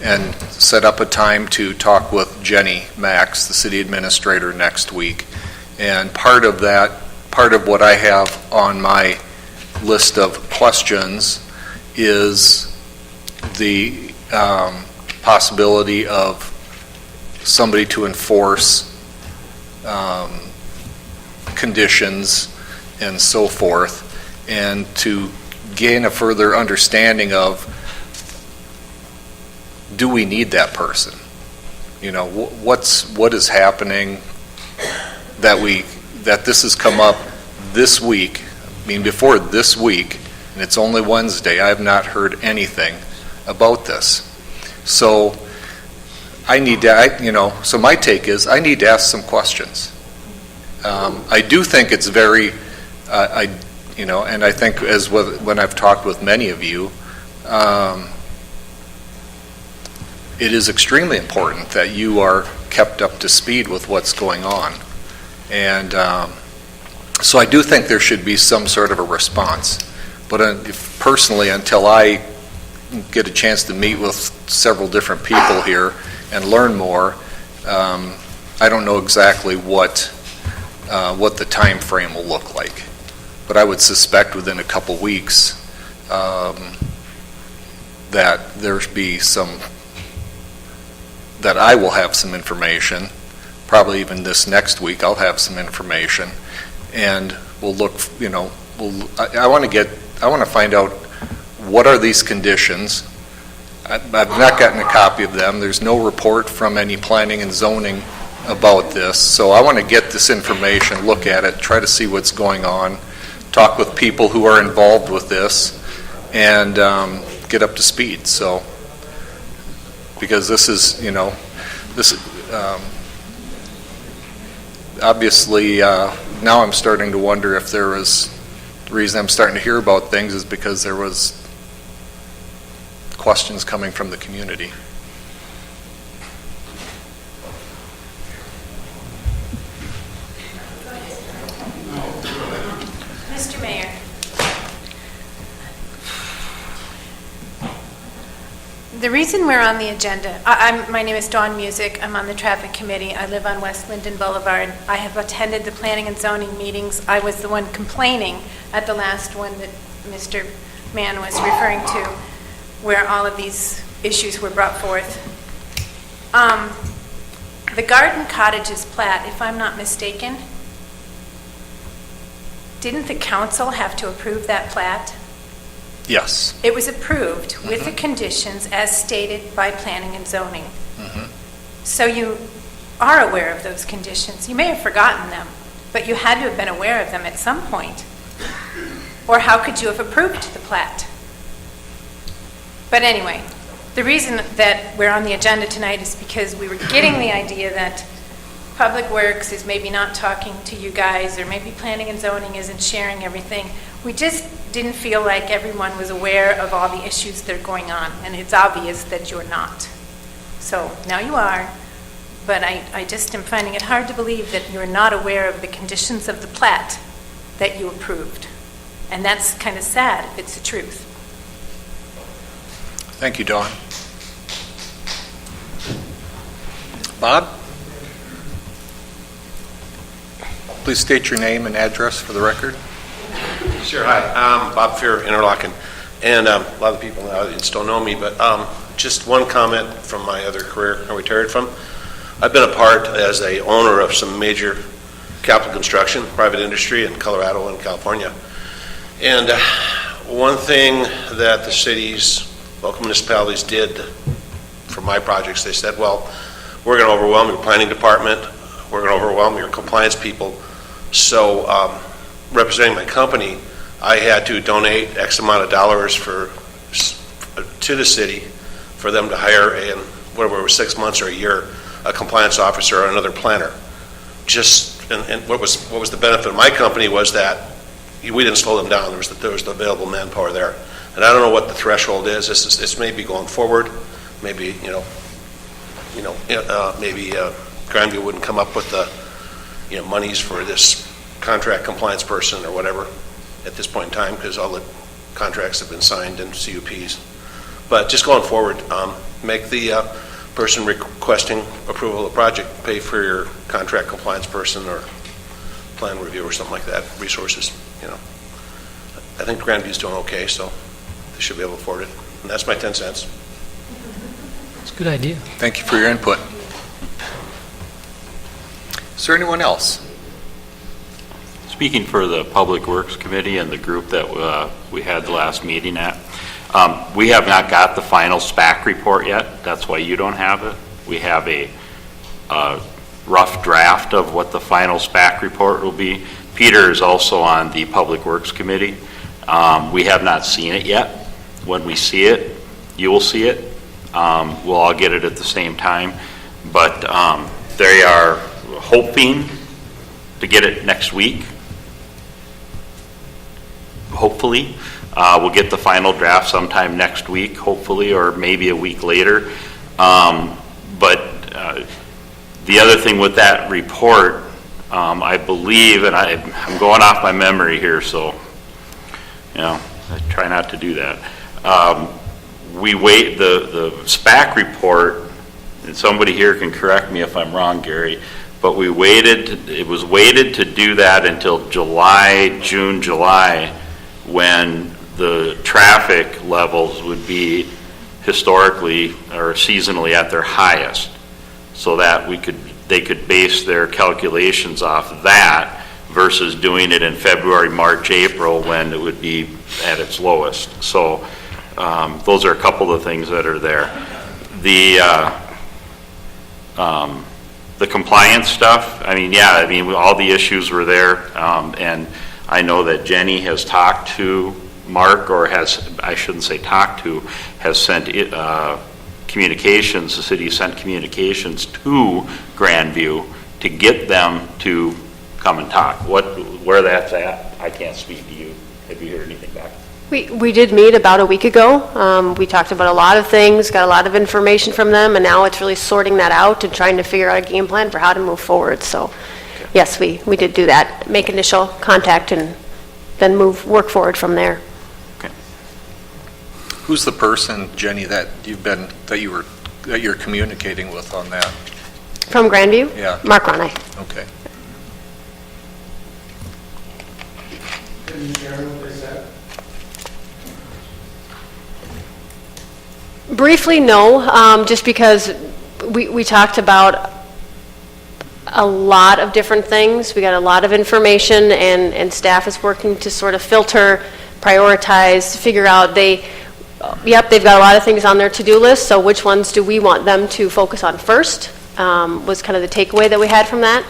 and set up a time to talk with Jenny Max, the city administrator, next week. And part of what I have on my list of questions is the possibility of somebody to enforce conditions and so forth, and to gain a further understanding of, do we need that person? What is happening that this has come up this week? I mean, before this week, and it's only Wednesday, I have not heard anything about this. So I need to, so my take is I need to ask some questions. I do think it's very, and I think when I've talked with many of you, it is extremely important that you are kept up to speed with what's going on. And so I do think there should be some sort of a response. But personally, until I get a chance to meet with several different people here and learn more, I don't know exactly what the time frame will look like. But I would suspect within a couple weeks that there's be that I will have some information. Probably even this next week I'll have some information, and we'll look. I want to find out what are these conditions. I've not gotten a copy of them. There's no report from any planning and zoning about this, so I want to get this information, look at it, try to see what's going on, talk with people who are involved with this, and get up to speed. So, because this is, obviously, now I'm starting to wonder if there was, the reason I'm starting to hear about things is because there was questions coming from the community. Mr. Mayor. The reason we're on the agenda, my name is Dawn Music. I'm on the Traffic Committee. I live on West Linden Boulevard. I have attended the planning and zoning meetings. I was the one complaining at the last one that Mr. Mann was referring to, where all of these issues were brought forth. The Garden Cottages plat, if I'm not mistaken, didn't the council have to approve that plat? Yes. It was approved with the conditions as stated by planning and zoning. So you are aware of those conditions. You may have forgotten them, but you had to have been aware of them at some point. Or how could you have approved the plat? But anyway, the reason that we're on the agenda tonight is because we were getting the idea that Public Works is maybe not talking to you guys, or maybe planning and zoning isn't sharing everything. We just didn't feel like everyone was aware of all the issues that are going on, and it's obvious that you're not. So now you are, but I just am finding it hard to believe that you're not aware of the conditions of the plat that you approved. And that's kind of sad if it's the truth. Thank you, Dawn. Bob? Please state your name and address for the record. Sure. Hi, I'm Bob Fear, Interlochen, and a lot of the people in the audience don't know me, but just one comment from my other career I retired from. I've been a part as a owner of some major capital construction, private industry in Colorado and California. And one thing that the cities, local municipalities did for my projects, they said, well, we're going to overwhelm your planning department, we're going to overwhelm your compliance people. So representing my company, I had to donate X amount of dollars to the city for them to hire in whatever it was, 6 months or a year, a compliance officer or another planner. And what was the benefit of my company was that we didn't slow them down. There was the available manpower there. And I don't know what the threshold is. It's maybe going forward. Maybe maybe Grandview wouldn't come up with the monies for this contract compliance person or whatever at this point in time, because all the contracts have been signed and CUPs. But just going forward, make the person requesting approval of the project pay for your contract compliance person or plan review or something like that, resources. I think Grandview's doing okay, so they should be able to afford it. And that's my 10 cents. It's a good idea. Thank you for your input. Is there anyone else? Speaking for the Public Works Committee and the group that we had the last meeting at, we have not got the final SPAC report yet. That's why you don't have it. We have a rough draft of what the final SPAC report will be. Peter is also on the Public Works Committee. We have not seen it yet. When we see it, you will see it. We'll all get it at the same time. But they are hoping to get it next week. Hopefully. We'll get the final draft sometime next week, hopefully, or maybe a week later. But the other thing with that report, I believe, and I'm going off my memory here, so I try not to do that. We wait the SPAC report, and somebody here can correct me if I'm wrong, Gary, but it was waited to do that until June, July, when the traffic levels would be historically or seasonally at their highest, so that they could base their calculations off of that versus doing it in February, March, April when it would be at its lowest. So those are a couple of things that are there. The compliance stuff, all the issues were there, and I know that Jenny has talked to Mark, or has sent communications, the city sent communications to Grandview to get them to come and talk. Where that's at, I can't speak to you. Have you heard anything back? We did meet about a week ago. We talked about a lot of things, got a lot of information from them, and now it's really sorting that out and trying to figure out a game plan for how to move forward. So, yes, we did do that, make initial contact, and then work forward from there. Okay. Who's the person, Jenny, that you're communicating with on that? From Grandview? Yeah. Mark Ronay. Okay. Can you share what they said? Briefly, no, just because we talked about a lot of different things. We got a lot of information, and staff is working to sort of filter, prioritize, figure out they've got a lot of things on their to-do list, so which ones do we want them to focus on first, was kind of the takeaway that we had from that.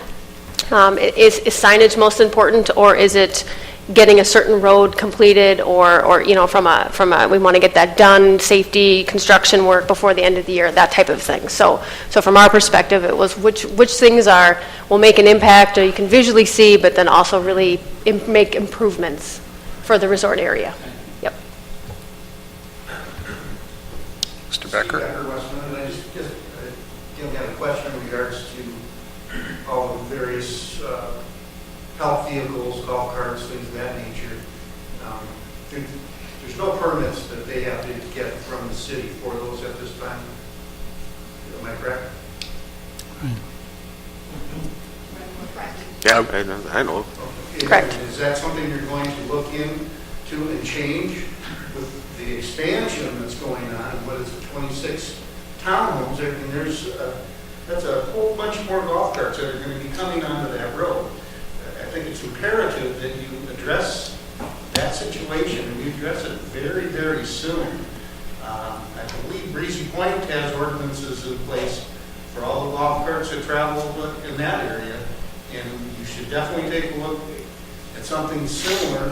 Is signage most important, or is it getting a certain road completed, or from a we want to get that done, safety, construction work before the end of the year, that type of thing. So from our perspective, it was which things will make an impact, or you can visually see, but then also really make improvements for the resort area. Yep. Mr. Becker? I just got a question in regards to all the various health vehicles, golf carts, things of that nature. There's no permits that they have to get from the city for those at this time. Am I correct? Yeah, I know. Correct. Is that something you're going to look into and change with the expansion that's going on? What is it, 26 townhomes? That's a whole bunch more golf carts that are going to be coming onto that road. I think it's imperative that you address that situation, and you address it very, very soon. I believe Breezy Point has ordinances in place for all the golf carts that travel in that area, and you should definitely take a look at something similar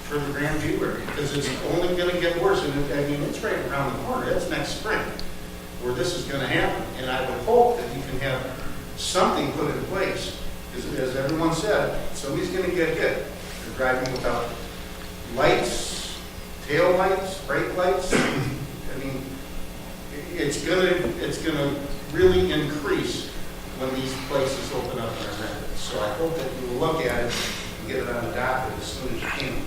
for the Grandview area, because it's only going to get worse. And it's right around the corner. It's next spring where this is going to happen, and I would hope that you can have something put in place. As everyone said, somebody's going to get hit. They're driving without lights, tail lights, brake lights. I mean, it's going to really increase when these places open up in our methods. So I hope that you will look at it and get it on the docket as soon as you can.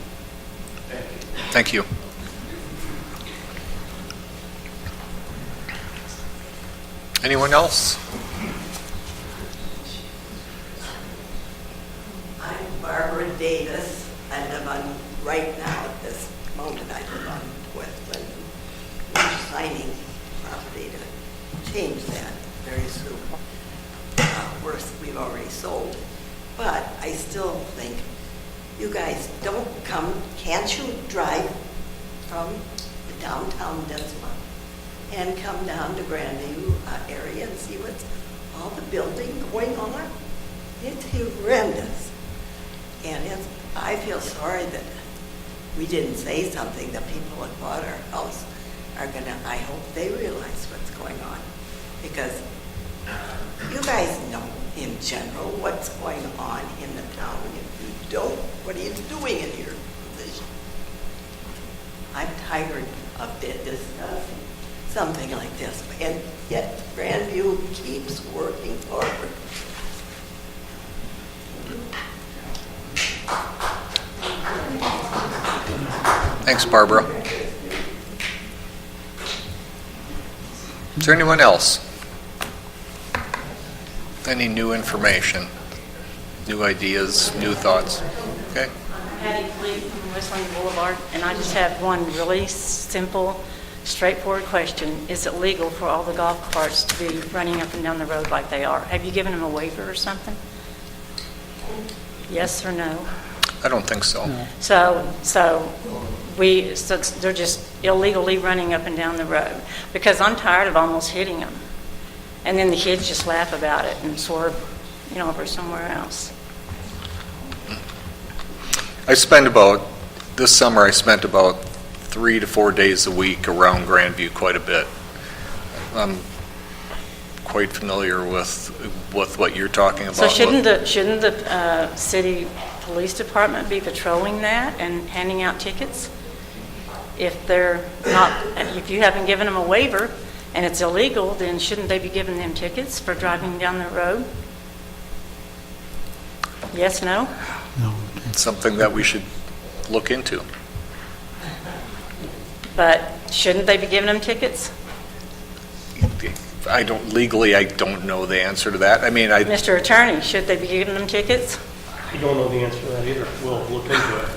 Thank you. Thank you. Anyone else? I'm Barbara Davis. I live on, right now at this moment, I live on Westland. We're signing property to change that very soon. We've already sold. But I still think you guys don't can't you drive from the downtown Densmont and come down to Grandview area and see what's all the building going on? It's horrendous. And I feel sorry that we didn't say something. The people that bought our house are I hope they realize what's going on. Because you guys know in general what's going on in the town. If you don't, what are you doing in your position? I'm tired of discussing something like this, and yet Grandview keeps working forward. Thanks, Barbara. Is there anyone else? Any new information, new ideas, new thoughts? Okay. Patty Fleet from Westland Boulevard, and I just have one really simple, straightforward question. Is it legal for all the golf carts to be running up and down the road like they are? Have you given them a waiver or something? Yes or no? I don't think so. No. So they're just illegally running up and down the road, because I'm tired of almost hitting them. And then the kids just laugh about it and swerve, over somewhere else. This summer I spent about 3 to 4 days a week around Grandview quite a bit. I'm quite familiar with what you're talking about. So shouldn't the city police department be patrolling that and handing out tickets? If you haven't given them a waiver and it's illegal, then shouldn't they be giving them tickets for driving down the road? Yes, no? No. It's something that we should look into. But shouldn't they be giving them tickets? I don't know the answer to that. Mr. Attorney, should they be giving them tickets? I don't know the answer to that either. We'll look into it.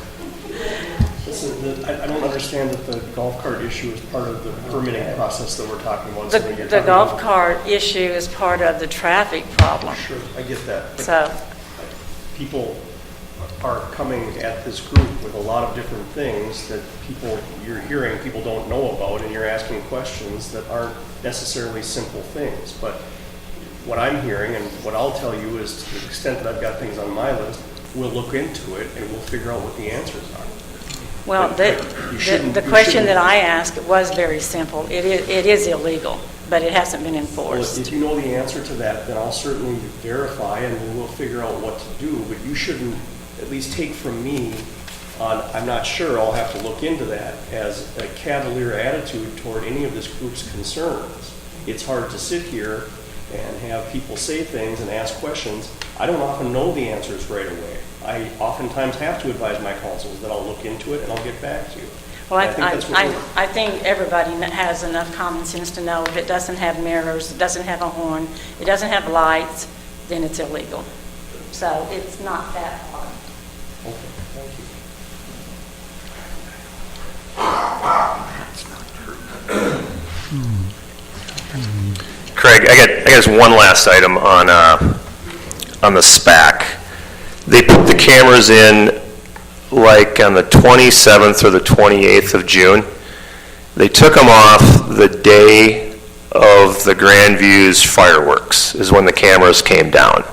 Listen, I don't understand that the golf cart issue is part of the permitting process that we're talking about. So when you're The talking golf about- cart issue is part of the traffic problem. Sure, I get that. But So, people are coming at this group with a lot of different things that you're hearing, people don't know about, and you're asking questions that aren't necessarily simple things. But what I'm hearing, and what I'll tell you is, to the extent that I've got things on my list, we'll look into it and we'll figure out what the answers are. well, the question that I asked was very simple. It is illegal, but it hasn't been Well, enforced. if you know the answer to that, then I'll certainly verify and then we'll figure out what to do. But you shouldn't at least take from me on, I'm not sure, I'll have to look into that, as a cavalier attitude toward any of this group's concerns. It's hard to sit here and have people say things and ask questions. I don't often know the answers right away. I oftentimes have to advise my councils that I'll look into it and I'll get back to you. Well, And I think that's what we're- I think everybody has enough common sense to know if it doesn't have mirrors, it doesn't have a horn, it doesn't have lights, then it's illegal. So it's not that hard. Okay, thank you. Craig, I got just one last item on the SPAC. They put the cameras in like on the 27th or the 28th of June. They took them off the day of the Grandview's fireworks is when the cameras came down.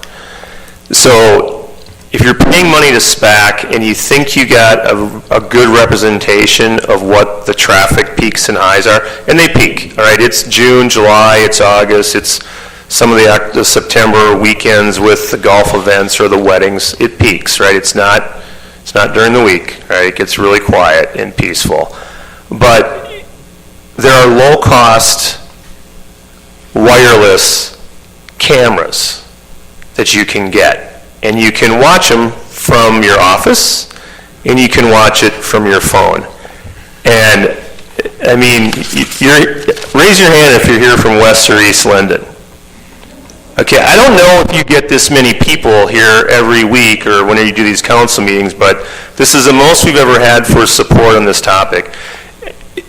So if you're paying money to SPAC and you think you got a good representation of what the traffic peaks and highs are, and they peak, all right, it's June, July, it's August, it's some of the September weekends with the golf events or the weddings, it peaks, right? It's not during the week, right? It gets really quiet and peaceful. But there are low-cost wireless cameras that you can get. And you can watch them from your office, and you can watch it from your phone. And, I mean, raise your hand if you're here from West or East Linden. Okay, I don't know if you get this many people here every week or whenever you do these council meetings, but this is the most we've ever had for support on this topic.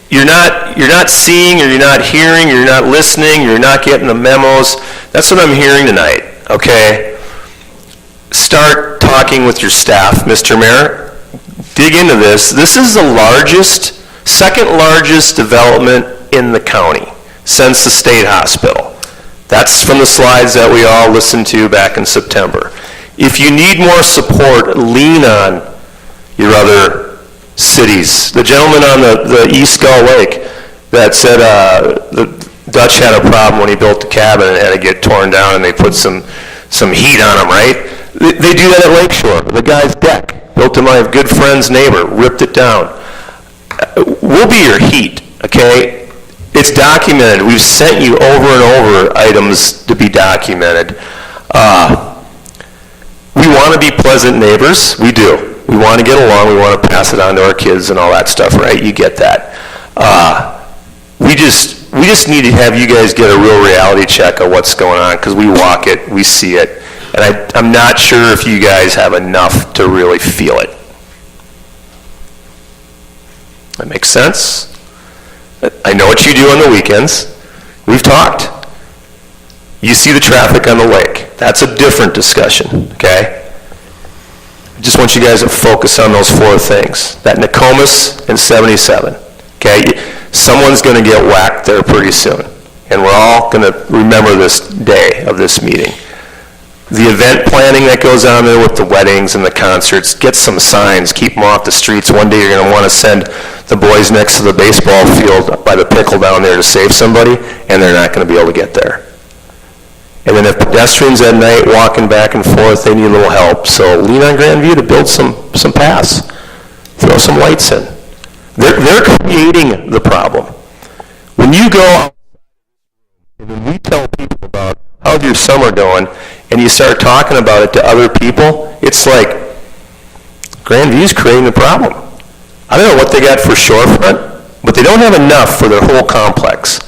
You're not seeing, or you're not hearing, or you're not listening, you're not getting the memos. That's what I'm hearing tonight, okay? Start talking with your staff, Mr. Mayor. Dig into this. This is the second largest development in the county since the state hospital. That's from the slides that we all listened to back in September. If you need more support, lean on your other cities. The gentleman on the East Gull Lake that said the Dutch had a problem when he built the cabin and had to get torn down and they put some heat on him, right? They do that at Lakeshore. The guy's deck, built to my good friend's neighbor, ripped it down. We'll be your heat, okay? It's documented. We've sent you over and over items to be documented. We want to be pleasant neighbors. We do. We want to get along. We want to pass it on to our kids and all that stuff, right? You get that. We just need to have you guys get a real reality check of what's going on, because we walk it, we see it. And I'm not sure if you guys have enough to really feel it. That makes sense? I know what you do on the weekends. We've talked. You see the traffic on the lake. That's a different discussion, okay? I just want you guys to focus on those four things. That Nokomis and 77, okay? Someone's going to get whacked there pretty soon. And we're all going to remember this day of this meeting. The event planning that goes on there with the weddings and the concerts, get some signs, keep them off the streets. One day you're going to want to send the boys next to the baseball field by the pickle down there to save somebody, and they're not going to be able to get there. And then if pedestrians at night walking back and forth, they need a little help. So lean on Grandview to build some paths. Throw some lights in. They're creating the problem. When you go outside, and when we tell people about how's your summer going, and you start talking about it to other people, it's like Grandview's creating the problem. I don't know what they got for shorefront, but they don't have enough for their whole complex.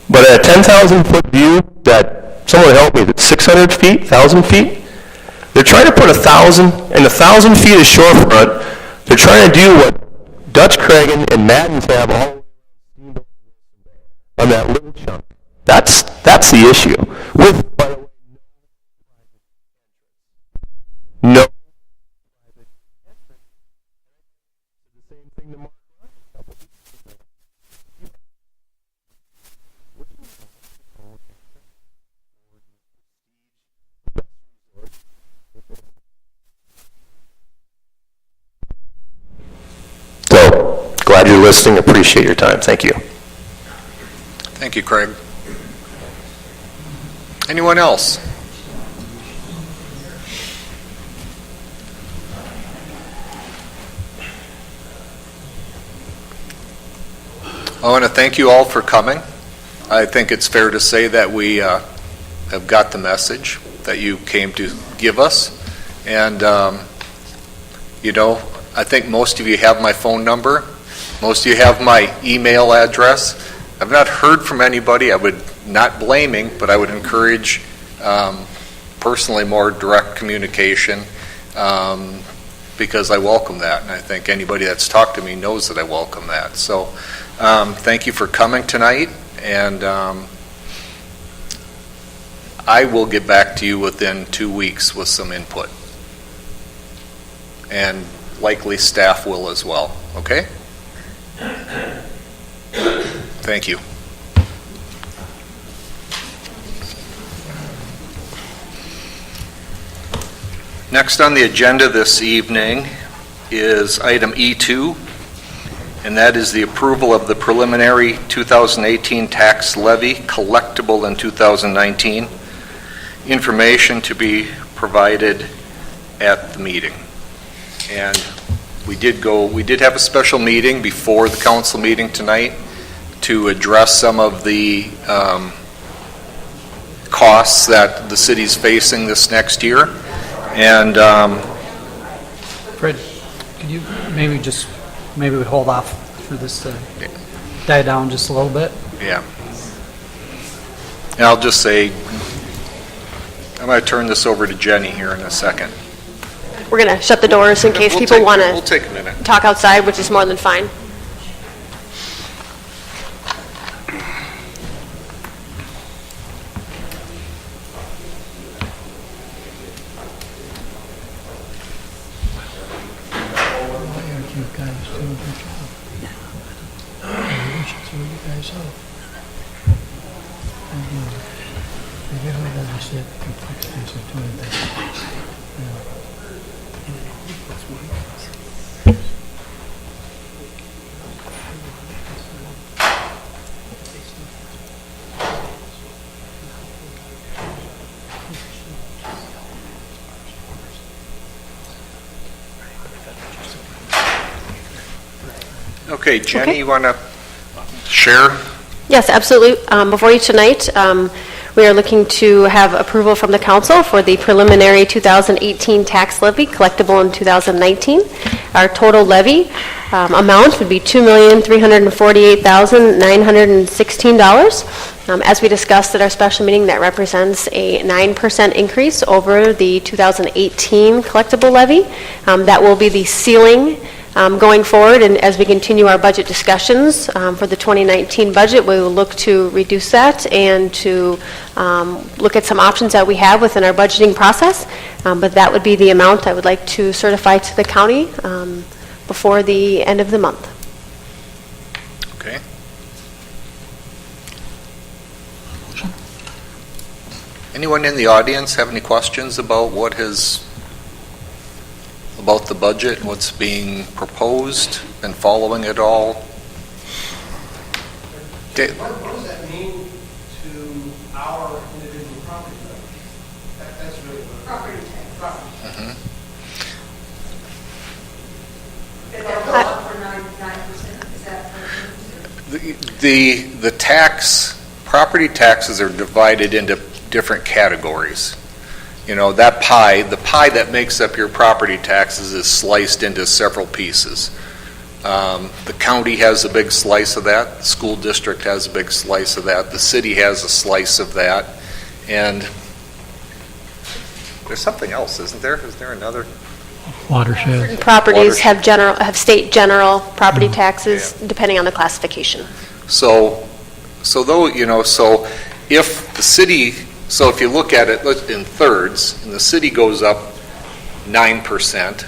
But at a 10,000-foot view, that, someone help me, that's 600 feet, 1,000 feet? They're trying to put 1,000, and 1,000 feet of shorefront, they're trying to do what Dutch Cragen and Madden Tab all on that little chunk. That's the issue. With, by the way, no So, glad you're listening. Appreciate your time. Thank you. Thank you, Craig. Anyone else? I want to thank you all for coming. I think it's fair to say that we have got the message that you came to give us. And, I think most of you have my phone number. Most of you have my email address. I've not heard from anybody. I would not blaming, but I would encourage personally more direct communication because I welcome that. And I think anybody that's talked to me knows that I welcome that. So thank you for coming tonight. And I will get back to you within 2 weeks with some input. And likely staff will as well. Okay? Thank you. Next on the agenda this evening is item E2, and that is the approval of the preliminary 2018 tax levy collectible in 2019. Information to be provided at the meeting. And we did have a special meeting before the council meeting tonight to address some of the costs that the city's facing this next year. And Fred, could you maybe we hold off for this to die down just a little bit? Yeah. And I'll just say, I'm going to turn this over to Jenny here in a second. We're going to shut the doors in case people want We'll take a minute. to talk outside, which is more than fine. Okay, Jenny, you want to share? Yes, absolutely. Before you tonight, we are looking to have approval from the council for the preliminary 2018 tax levy collectible in 2019. Our total levy amount would be $2,348,916. As we discussed at our special meeting, that represents a 9% increase over the 2018 collectible levy. That will be the ceiling going forward, and as we continue our budget discussions for the 2019 budget, we will look to reduce that and to look at some options that we have within our budgeting process. But that would be the amount I would like to certify to the county before the end of the month. Okay. Anyone in the audience have any questions about about the budget, what's being proposed, and following it all? Okay. What does that mean to our individual property values? That's really what property tax. Did that go up for 9%? Is that The property taxes are divided into different categories. You know, the pie that makes up your property taxes is sliced into several pieces. The county has a big slice of that. The school district has a big slice of that. The city has a slice of that. And there's something else, isn't there? Is there another? watershed. Properties have state general property taxes, depending on the classification. So though, so if the city, so if you look at it in thirds, and the city goes up 9%,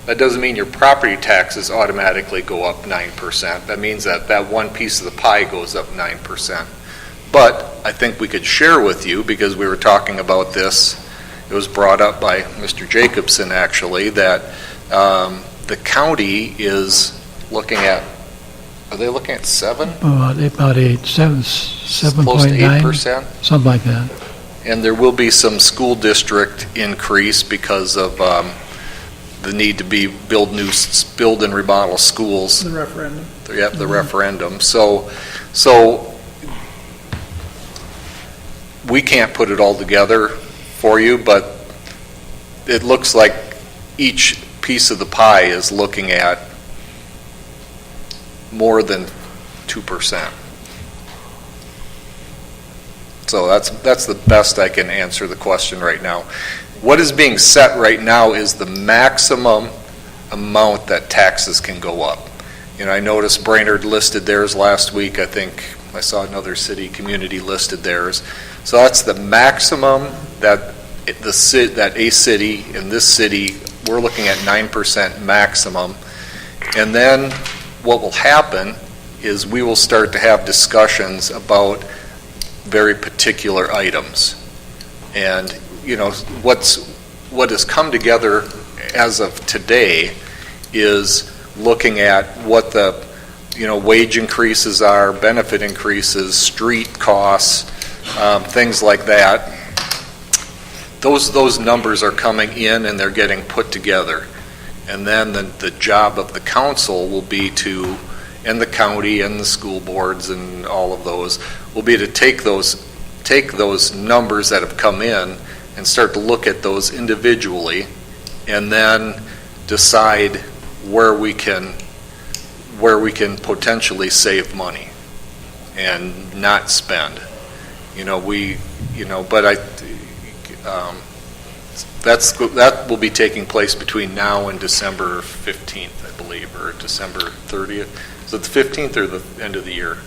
that doesn't mean your property taxes automatically go up 9%. That means that one piece of the pie goes up 9%. But I think we could share with you, because we were talking about this, it was brought up by Mr. Jacobson actually, that the county is looking at, are they looking at 7? About 8, 7, 7.9. Close to 8%? Something like that. And there will be some school district increase because of the need to build and remodel schools. The referendum. Yeah, the referendum. So we can't put it all together for you, but it looks like each piece of the pie is looking at more than 2%. So that's the best I can answer the question right now. What is being set right now is the maximum amount that taxes can go up. I noticed Brainerd listed theirs last week. I think I saw another community listed theirs. So that's the maximum that a city, in this city, we're looking at 9% maximum. And then what will happen is we will start to have discussions about very particular items. And, what has come together as of today is looking at what the, wage increases are, benefit increases, street costs, things like that. Those numbers are coming in and they're getting put together. And then the job of the council will be to, and the county and the school boards and all of those, will be to take those numbers that have come in and start to look at those individually and then decide where we can potentially save money and not spend. That will be taking place between now and December 15th, I believe, or December 30th. Is it the 15th or the end of the year?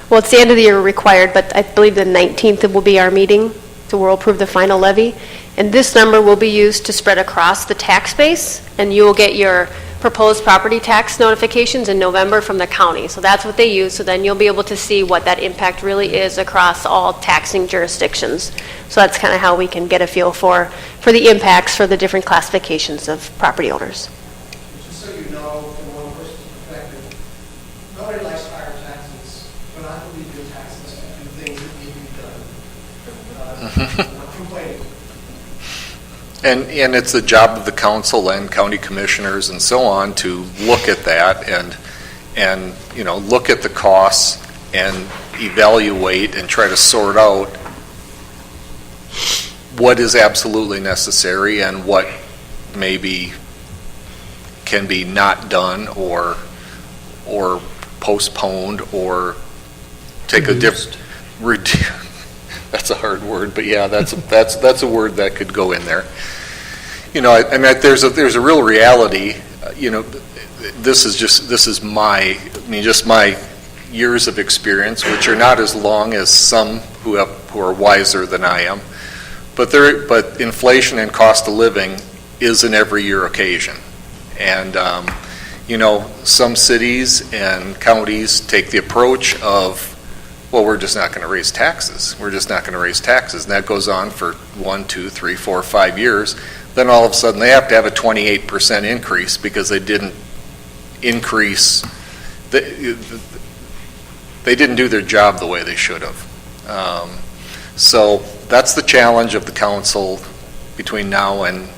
Well, it's the end of the year required, but I believe the 19th will be our meeting, so we'll approve the final levy. And this number will be used to spread across the tax base, and you will get your proposed property tax notifications in November from the county. So that's what they use, so then you'll be able to see what that impact really is across all taxing jurisdictions. So that's kind of how we can get a feel for the impacts for the different classifications of property owners. Just so you know, from one person's perspective, nobody likes higher taxes, but I believe your taxes do things that need to be done. I'm not complaining. And it's the job of the council and county commissioners and so on to look at that and look at the costs and evaluate and try to sort out what is absolutely necessary and what maybe can be not done or postponed or take a different. That's a hard word, but yeah, that's a word that could go in there. There's a real reality. This is my years of experience, which are not as long as some who are wiser than I am. But inflation and cost of living is an every year occasion, and some cities and counties take the approach of, well, we're just not going to raise taxes. We're just not going to raise taxes. And that goes on for 1, 2, 3, 4, 5 years. Then all of a sudden they have to have a 28% increase because they didn't increase, they didn't do their job the way they should have. So that's the challenge of the council between now and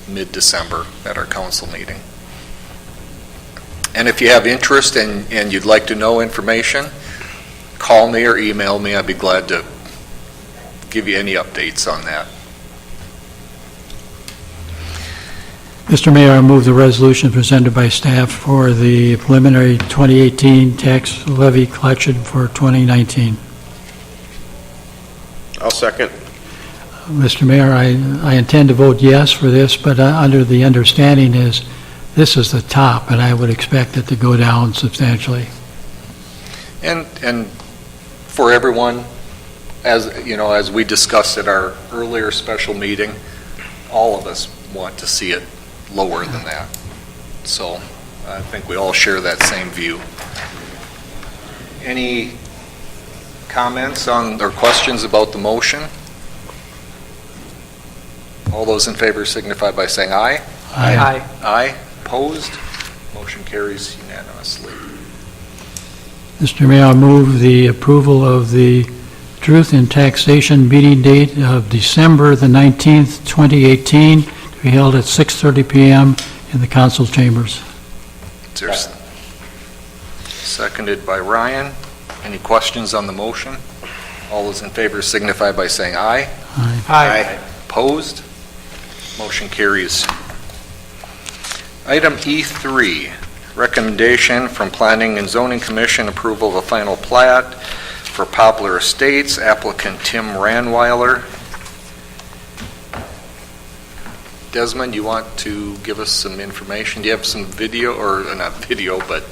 mid-December at our council meeting. And if you have interest and you'd like to know information, call me or email me. I'd be glad to give you any updates on that. Mr. Mayor, I move the resolution presented by staff for the preliminary 2018 tax levy collection for 2019. I'll second. Mr. Mayor, I intend to vote yes for this, but under the understanding is this is the top, and I would expect it to go down substantially. And for everyone, as, you know, as we discussed at our earlier special meeting, all of us want to see it lower than that. So I think we all share that same view. Any comments on, or questions about the motion? All those in favor signify by saying aye. Aye. Aye. Opposed? Motion carries unanimously. Mr. Mayor, I move the approval of the Truth in Taxation meeting date of December the 19th, 2018, to be held at 6:30 p.m. in the council chambers. Is there seconded by Ryan. Any questions on the motion? All those in favor signify by saying aye. Aye. Aye. Opposed? Motion carries. Item E3, recommendation from Planning and Zoning Commission, approval of a final plat for Poplar Estates, applicant Tim Ranweiler. Desmond, you want to give us some information? Do you have some video, or not video, but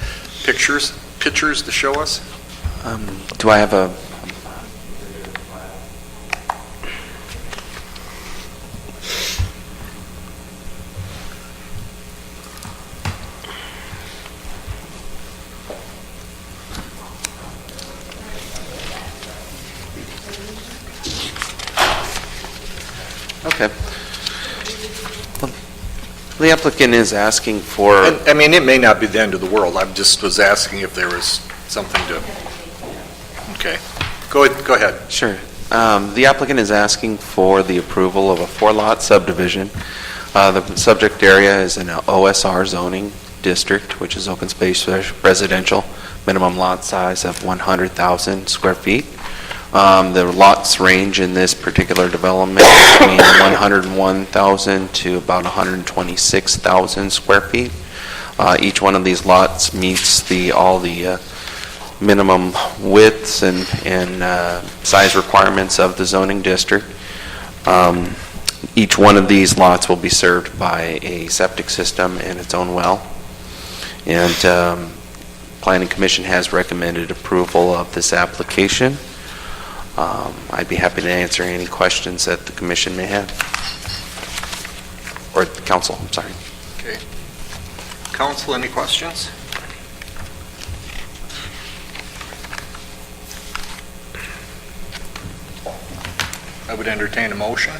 pictures to show us? Do I have a... Okay. Well, the applicant is asking for... I mean, it may not be the end of the world. I just was asking if there was something to... Okay. Go ahead. Sure. The applicant is asking for the approval of a 4-lot subdivision. The subject area is an OSR zoning district, which is open space residential, minimum lot size of 100,000 square feet. The lots range in this particular development between 101,000 to about 126,000 square feet. Each one of these lots meets all the minimum widths and size requirements of the zoning district. Each one of these lots will be served by a septic system and its own well. And Planning Commission has recommended approval of this application. I'd be happy to answer any questions that the commission may have. Or the council, I'm sorry. Okay. Council, any questions? I would entertain a motion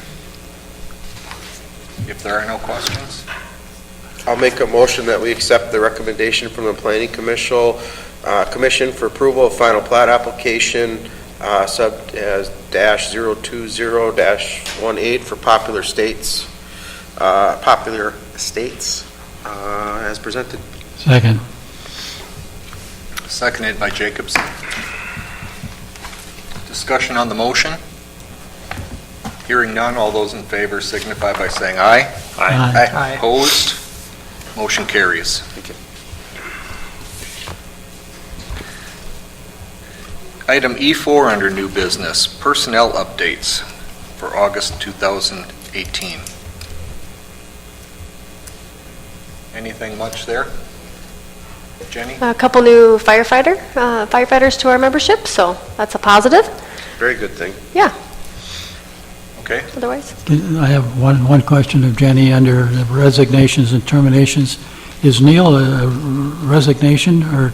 if there are no questions. I'll make a motion that we accept the recommendation from the Planning Commission for approval of final plat application sub as -020-18 for Popular Estates as presented. Second. Seconded by Jacobson. Discussion on the motion? Hearing none, all those in favor signify by saying aye. Aye. Aye. Opposed? Motion carries. Thank you. Item E4 under new business, personnel updates for August 2018. Anything much there? Jenny? A couple new firefighters to our membership, so that's a positive. Very good thing. Yeah. Okay. Otherwise? I have one question of Jenny under the resignations and terminations. Is Neil a resignation, or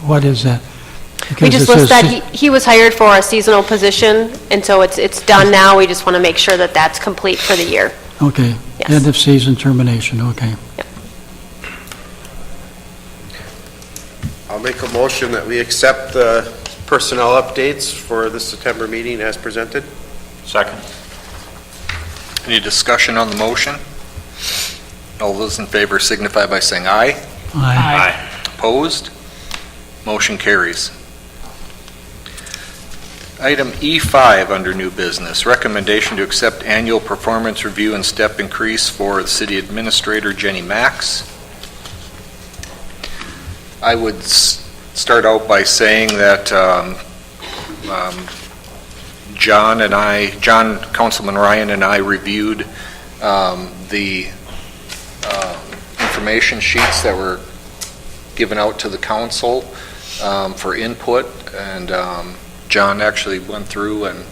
what is that? We Because just it list says that he was hired for a seasonal position, and so it's done now. We just want to make sure that that's complete for the year. Okay, Yes. end of season termination, okay. I'll make a motion that we accept the personnel updates for the September meeting as presented. Second. Any discussion on the motion? All those in favor signify by saying aye. Aye. Opposed? Motion carries. Item E5 under new business, recommendation to accept annual performance review and step increase for the city administrator Jenny Max. I would start out by saying that Councilman Ryan and I reviewed the information sheets that were given out to the council for input, and John actually went through and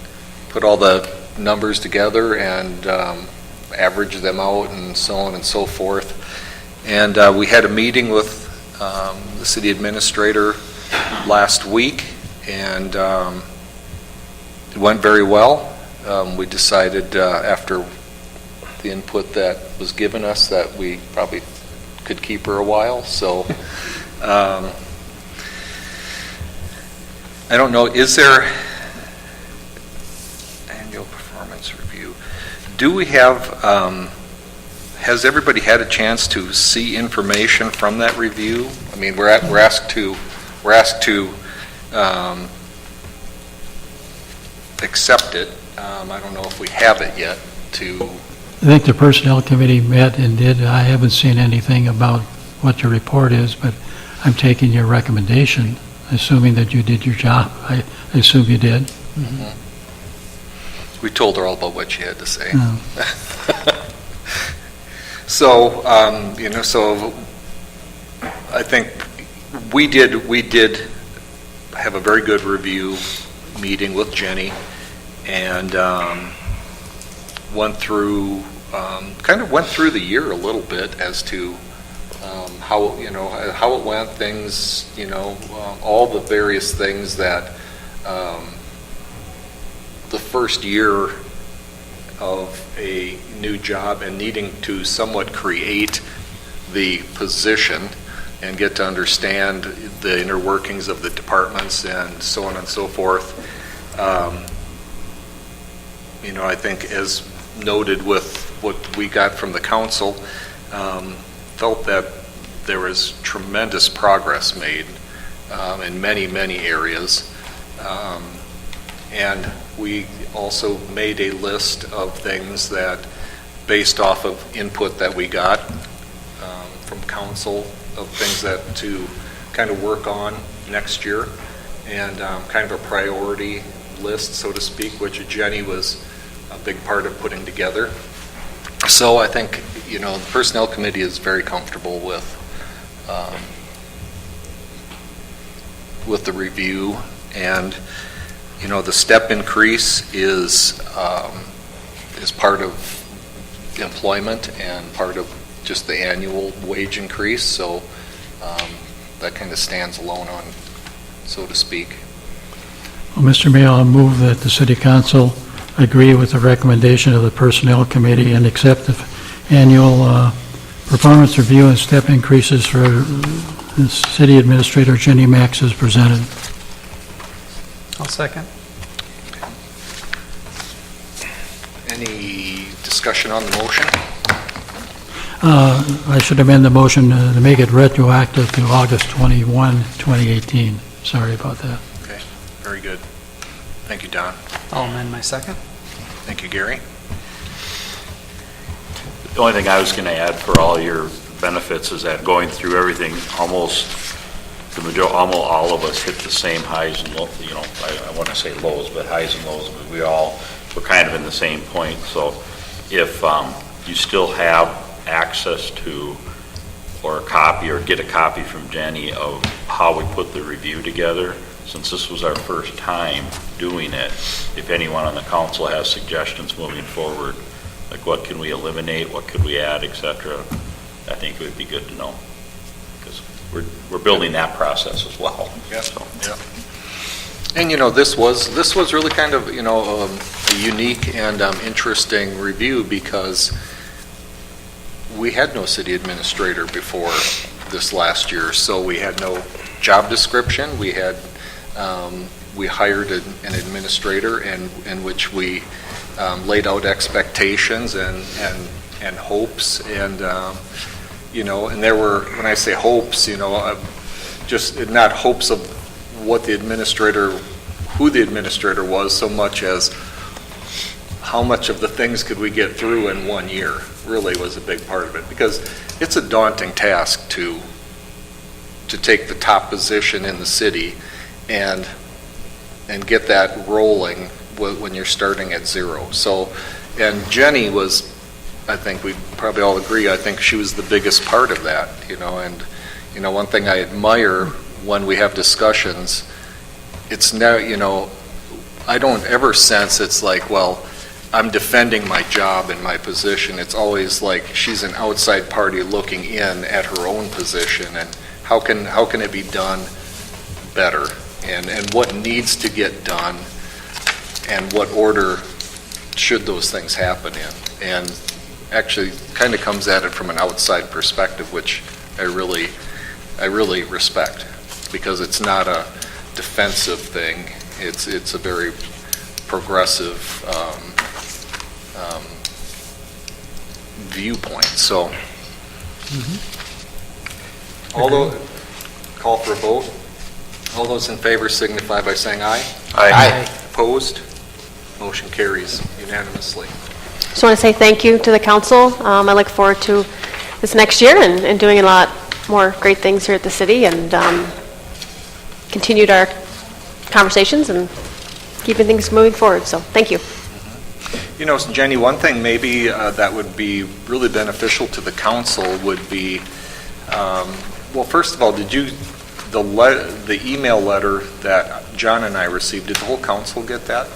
put all the numbers together and averaged them out and so on and so forth. And we had a meeting with the city administrator last week, and it went very well. We decided after the input that was given us that we probably could keep her a while. So I don't know, is there annual performance review? Do we have, has everybody had a chance to see information from that review? I mean, we're asked to accept it. I don't know if we have it yet to. I think the Personnel Committee met and did. I haven't seen anything about what your report is, but I'm taking your recommendation, assuming that you did your job. I assume you did. Mm-hmm. We told her all about what she had to say. Oh. So, so I think we did have a very good review meeting with Jenny, and went through the year a little bit as to how it went, things, all the various things that the first year of a new job and needing to somewhat create the position and get to understand the inner workings of the departments and so on and so forth. I think as noted with what we got from the council, felt that there was tremendous progress made in many, many areas. And we also made a list of things that, based off of input that we got from council, of things that to kind of work on next year, and kind of a priority list, so to speak, which Jenny was a big part of putting together. So I think, the Personnel Committee is very comfortable with the review, and the step increase is part of employment and part of just the annual wage increase, so that kind of stands alone on, so to speak. Well, Mr. Mayor, I'll move that the City Council agree with the recommendation of the Personnel Committee and accept the annual performance review and step increases for the City Administrator Jenny Max as presented. I'll second. Any discussion on the motion? I should amend the motion to make it retroactive to August 21, 2018. Sorry about that. Okay, very good. Thank you, Don. I'll amend my second. Thank you, Gary. The only thing I was going to add for all your benefits is that going through everything, almost all of us hit the same highs and lows, I want to say lows, but highs and lows, but we all were kind of in the same point. So if you still have access to or get a copy from Jenny of how we put the review together, since this was our first time doing it, if anyone on the council has suggestions moving forward, like what can we eliminate, what could we add, etc., I think it would be good to know, because we're building that process as well. Yeah. So. Yeah. And this was really kind of a unique and interesting review, because we had no city administrator before this last year, so we had no job description. We had we hired an administrator in which we laid out expectations and hopes, and and there were, when I say hopes, just not hopes of who the administrator was, so much as how much of the things could we get through in 1 year really was a big part of it, because it's a daunting task to take the top position in the city and get that rolling when you're starting at zero. So, and Jenny was, I think we probably all agree, I think she was the biggest part of that, and, one thing I admire when we have discussions, it's now, I don't ever sense it's like, well, I'm defending my job and my position. It's always like she's an outside party looking in at her own position, and how can it be done better, and what needs to get done, and what order should those things happen in, and actually kind of comes at it from an outside perspective, which I really respect, because it's not a defensive thing. It's a very progressive viewpoint. So, call for a vote. All those in favor signify by saying aye. Aye. Opposed? Motion carries unanimously. Just want to say thank you to the council. I look forward to this next year and doing a lot more great things here at the city, and continued our conversations and keeping things moving forward. So thank you. Jenny, one thing maybe that would be really beneficial to the council would be, well, first of all, did you, the email letter that John and I received, did the whole council get that?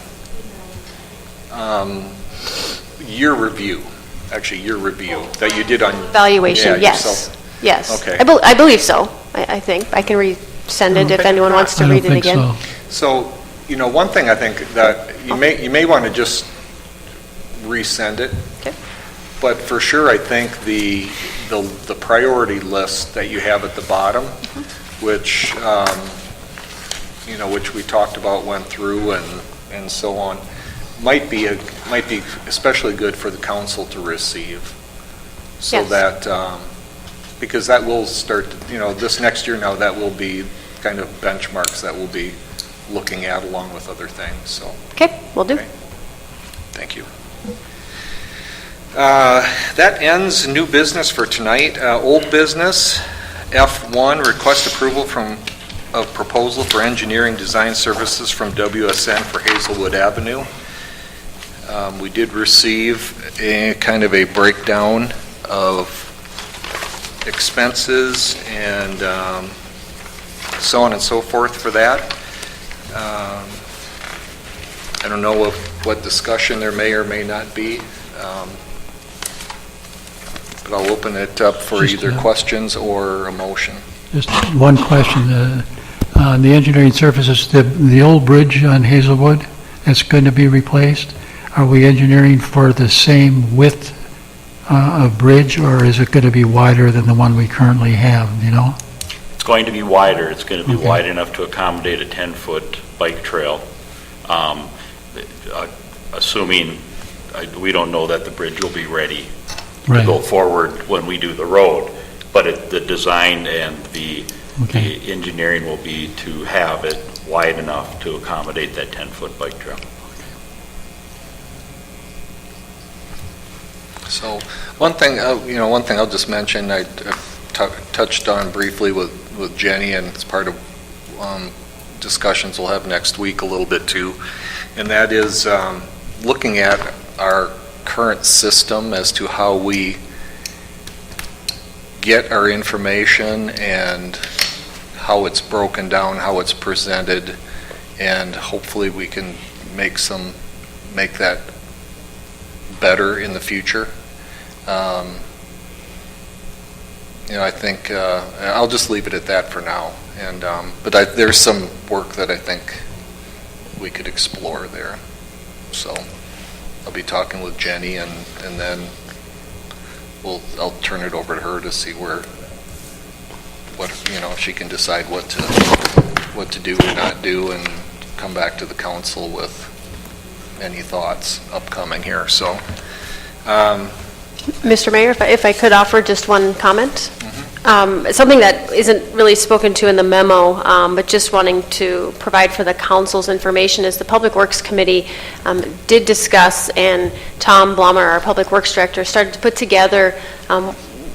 Your review that you did on... Evaluation, yes. Yourself. Yes. Okay. I believe so, I think. I can resend it if anyone wants to read it again. So, one thing I think that you may want to just resend it. Okay. But for sure, I think the priority list that you have at the bottom, which which we talked about, went through, and so on, might be especially good for the council to receive, so yes. that because that will start, this next year now, that will be kind of benchmarks that we'll be looking at along with other things. So okay, will do. Okay. Thank you. That ends new business for tonight. Old business, F1, request approval of proposal for engineering design services from WSN for Hazelwood Avenue. We did receive a kind of a breakdown of expenses and so on and so forth for that. I don't know what discussion there may or may not be. But I'll open it up for either questions or a motion. Just one question. On the engineering services, the old bridge on Hazelwood that's going to be replaced, are we engineering for the same width of bridge, or is it going to be wider than the one we currently have, It's going to be wider. It's going to be wide enough to accommodate a 10-foot bike trail. Assuming, we don't know that the bridge will be ready to go forward when we do the road, but the design and the engineering will be to have it wide enough to accommodate that 10-foot bike trail. So one thing I'll just mention, I touched on briefly with Jenny, and it's part of discussions we'll have next week a little bit too, and that is looking at our current system as to how we get our information and how it's broken down, how it's presented, and hopefully we can make that better in the future. I think I'll just leave it at that for now. And but there's some work that I think we could explore there. So I'll be talking with Jenny, and then I'll turn it over to her to see if she can decide what to do or not do, and come back to the council with any thoughts upcoming here. So. Mr. Mayor, if I could offer just one comment. Something that isn't really spoken to in the memo, but just wanting to provide for the council's information, is the Public Works Committee did discuss, and Tom Blummer, our Public Works Director, started to put together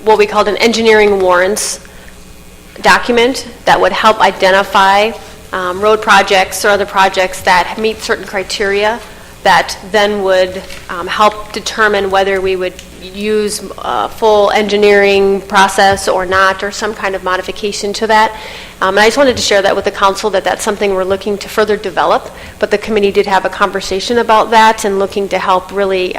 what we called an engineering warrants document that would help identify road projects or other projects that meet certain criteria that then would help determine whether we would use a full engineering process or not, or some kind of modification to that. And I just wanted to share that with the council, that that's something we're looking to further develop, but the committee did have a conversation about that and looking to help really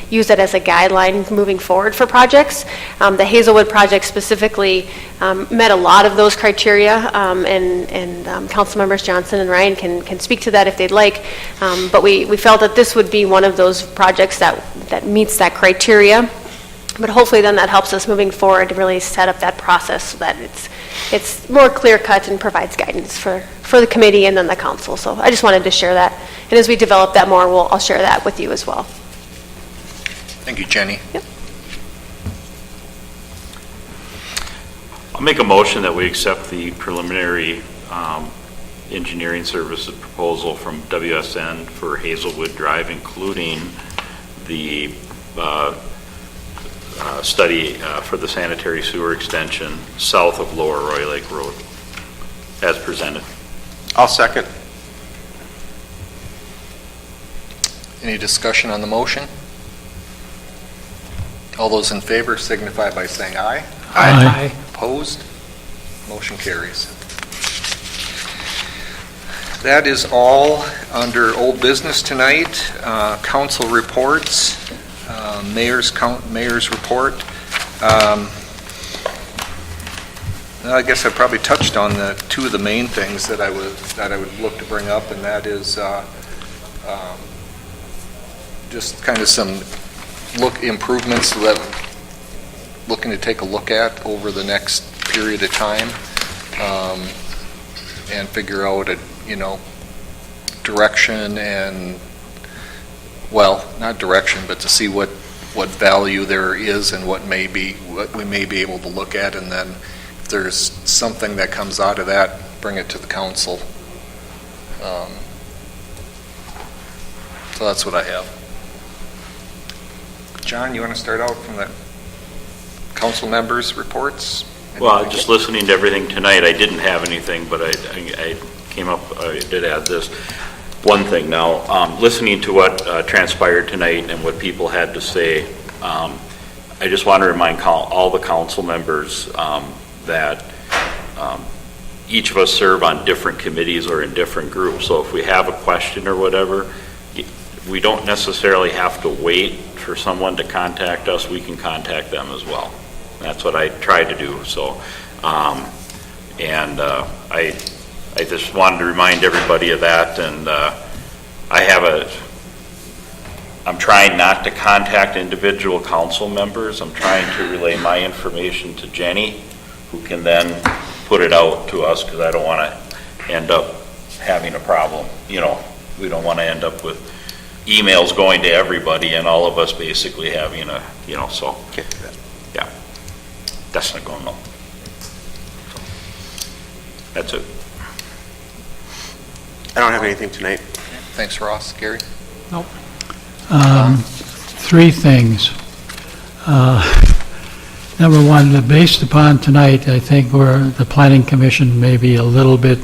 use that as a guideline moving forward for projects. The Hazelwood project specifically met a lot of those criteria, and council members Johnson and Ryan can speak to that if they'd like, but we felt that this would be one of those projects that meets that criteria. But hopefully then that helps us moving forward to really set up that process so that it's more clear-cut and provides guidance for the committee and then the council. So I just wanted to share that. And as we develop that more, I'll share that with you as well. Thank you, Jenny. Yep. I'll make a motion that we accept the preliminary engineering services proposal from WSN for Hazelwood Drive, including the study for the sanitary sewer extension south of Lower Roy Lake Road, as presented. I'll second. Any discussion on the motion? All those in favor signify by saying aye. Aye. Opposed? Motion carries. That is all under old business tonight. Council reports, mayor's report. I guess I probably touched on the two of the main things that I would look to bring up, and that is just kind of some improvements that looking to take a look at over the next period of time, and figure out direction and, well, not direction, but to see what value there is and what we may be able to look at, and then if there's something that comes out of that, bring it to the council. So that's what I have. John, you want to start out from the council members' reports? Well, just listening to everything tonight, I didn't have anything, but I came up, I did add this. One thing now, listening to what transpired tonight and what people had to say, I just want to remind all the council members that each of us serve on different committees or in different groups. So if we have a question or whatever, we don't necessarily have to wait for someone to contact us. We can contact them as well. That's what I try to do. So, I just wanted to remind everybody of that, and I'm trying not to contact individual council members. I'm trying to relay my information to Jenny, who can then put it out to us, because I don't want to end up having a problem. We don't want to end up with emails going to everybody and all of us basically having so. Yeah, that's not going on. That's it. I don't have anything tonight. Thanks, Ross. Gary? Nope. Three things. Number one, based upon tonight, I think the Planning Commission may be a little bit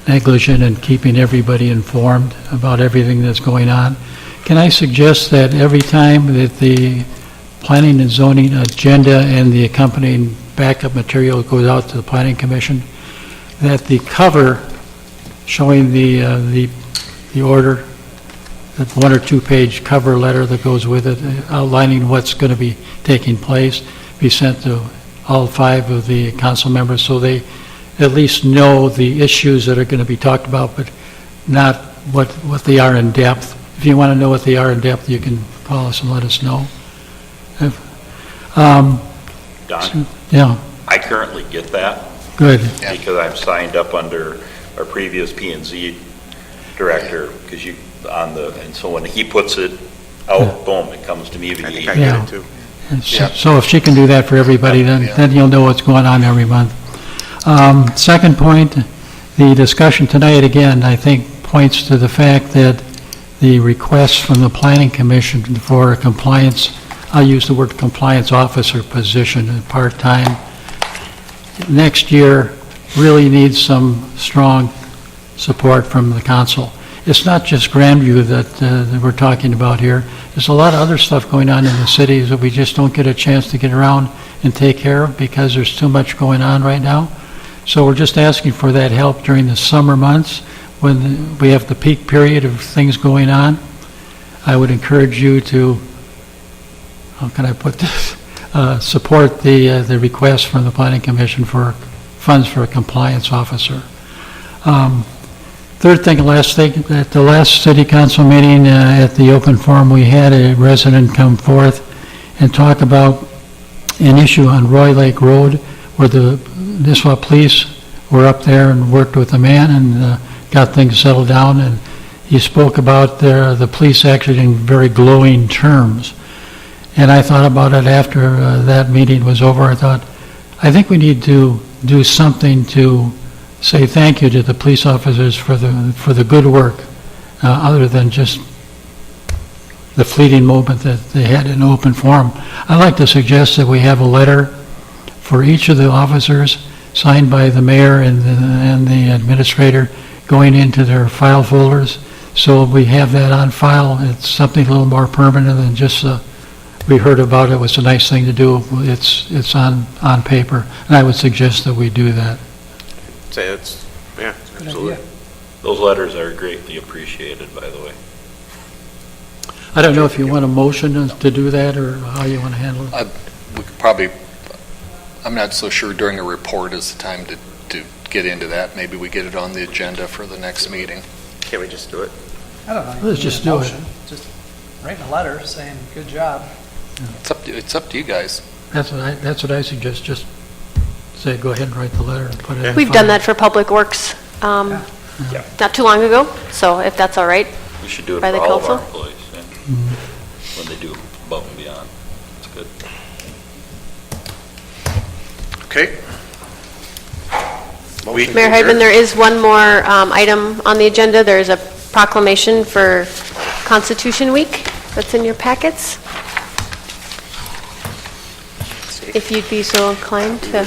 negligent in keeping everybody informed about everything that's going on. Can I suggest that every time that the planning and zoning agenda and the accompanying backup material goes out to the Planning Commission, that the cover showing the order, that 1 or 2 page cover letter that goes with it, outlining what's going to be taking place, be sent to all 5 of the council members so they at least know the issues that are going to be talked about, but not what they are in depth. If you want to know what they are in depth, you can call us and let us know. Don? Yeah. I currently get that. Good. Because I'm signed up under our previous P&Z director, because and so when he puts it out, boom, it comes to me via email. I get it too. And so if she can do that for everybody, then you'll know what's going on every month. Second point, the discussion tonight, again, I think points to the fact that the request from the Planning Commission for a compliance, I'll use the word compliance officer position, part-time, next year really needs some strong support from the council. it's not just Grandview that we're talking about here. There's a lot of other stuff going on in the cities that we just don't get a chance to get around and take care of because there's too much going on right now. So we're just asking for that help during the summer months when we have the peak period of things going on. I would encourage you to, how can I put this, support the request from the Planning Commission for funds for a compliance officer. Third thing, last thing, at the last city council meeting at the open forum, we had a resident come forth and talk about an issue on Roy Lake Road where the Nisswa police were up there and worked with the man and got things settled down. And he spoke about the police actually in very glowing terms. And I thought about it after that meeting was over. I think we need to do something to say thank you to the police officers for the good work, other than just the fleeting moment that they had in open forum. I'd like to suggest that we have a letter for each of the officers signed by the mayor and the administrator going into their file folders. So we have that on file. It's something a little more permanent than just we heard about it was a nice thing to do. It's on paper, and I would suggest that we do that. Yeah, absolutely. Those letters are greatly appreciated, by the way. I don't know if you want a motion to do that or how you want to handle it. We could probably, I'm not so sure during a report is the time to get into that. Maybe we get it on the agenda for the next meeting. Can't we just do it? I don't know. you Let's need just a do it. motion. Just write a letter saying, good job. It's up to you guys. That's what I suggest. Just say, go ahead and write the letter and put it in. We've done that for Public Works not too long ago, so if that's all right. We should do it By for the all of our council? employees, yeah. When they do above and beyond. It's good. Okay. Mayor Heidman, there is one more item on the agenda. There is a proclamation for Constitution Week that's in your packets. If you'd be so inclined to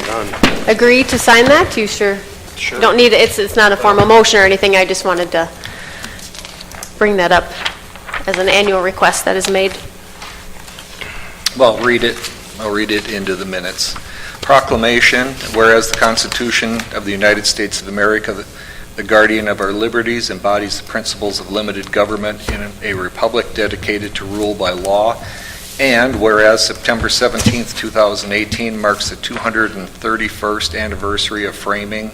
agree to sign that, you sure? Sure. You don't need, it's not a formal motion or anything. I just wanted to bring that up as an annual request that is made. Well, I'll read it into the minutes. Proclamation, whereas the Constitution of the United States of America, the guardian of our liberties, embodies the principles of limited government in a republic dedicated to rule by law, and whereas September 17th, 2018 marks the 231st anniversary of framing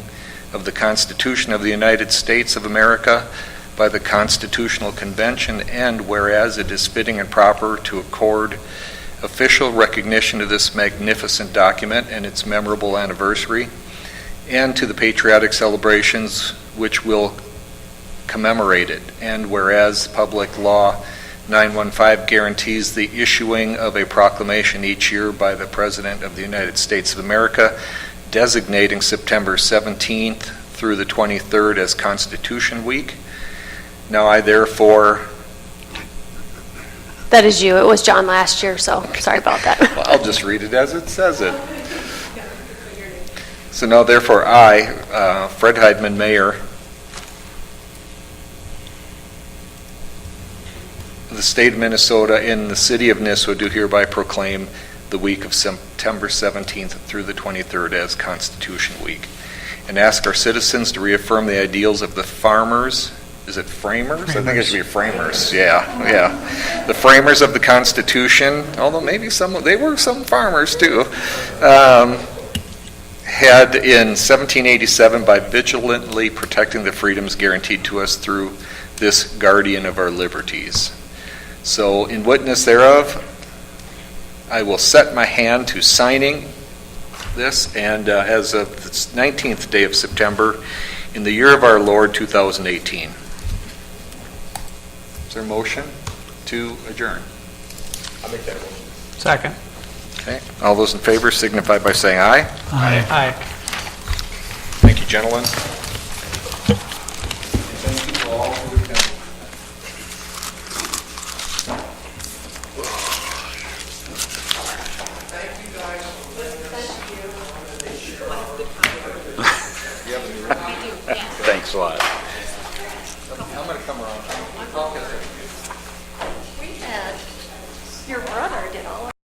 of the Constitution of the United States of America by the Constitutional Convention, and whereas it is fitting and proper to accord official recognition of this magnificent document and its memorable anniversary, and to the patriotic celebrations which will commemorate it, and whereas Public Law 915 guarantees the issuing of a proclamation each year by the President of the United States of America designating September 17th through the 23rd as Constitution Week. Now I therefore... That is you. It was John last year, so sorry about that. Well, I'll just read it as it says it. So now therefore I, Fred Heidman, Mayor of the state of Minnesota in the city of Nisswa, do hereby proclaim the week of September 17th through the 23rd as Constitution Week, and ask our citizens to reaffirm the ideals of the farmers. Is it framers? I think it should be framers. Yeah. The framers of the Constitution, although maybe they were some farmers too, had in 1787 by vigilantly protecting the freedoms guaranteed to us through this guardian of our liberties. So in witness thereof, I will set my hand to signing this, and as of the 19th day of September, in the year of our Lord 2018. Is there a motion to adjourn? I'll make that motion. Second. Okay. All those in favor signify by saying aye. Aye. Aye. Thank you, gentlemen. Thank you all for attending. Thanks a lot.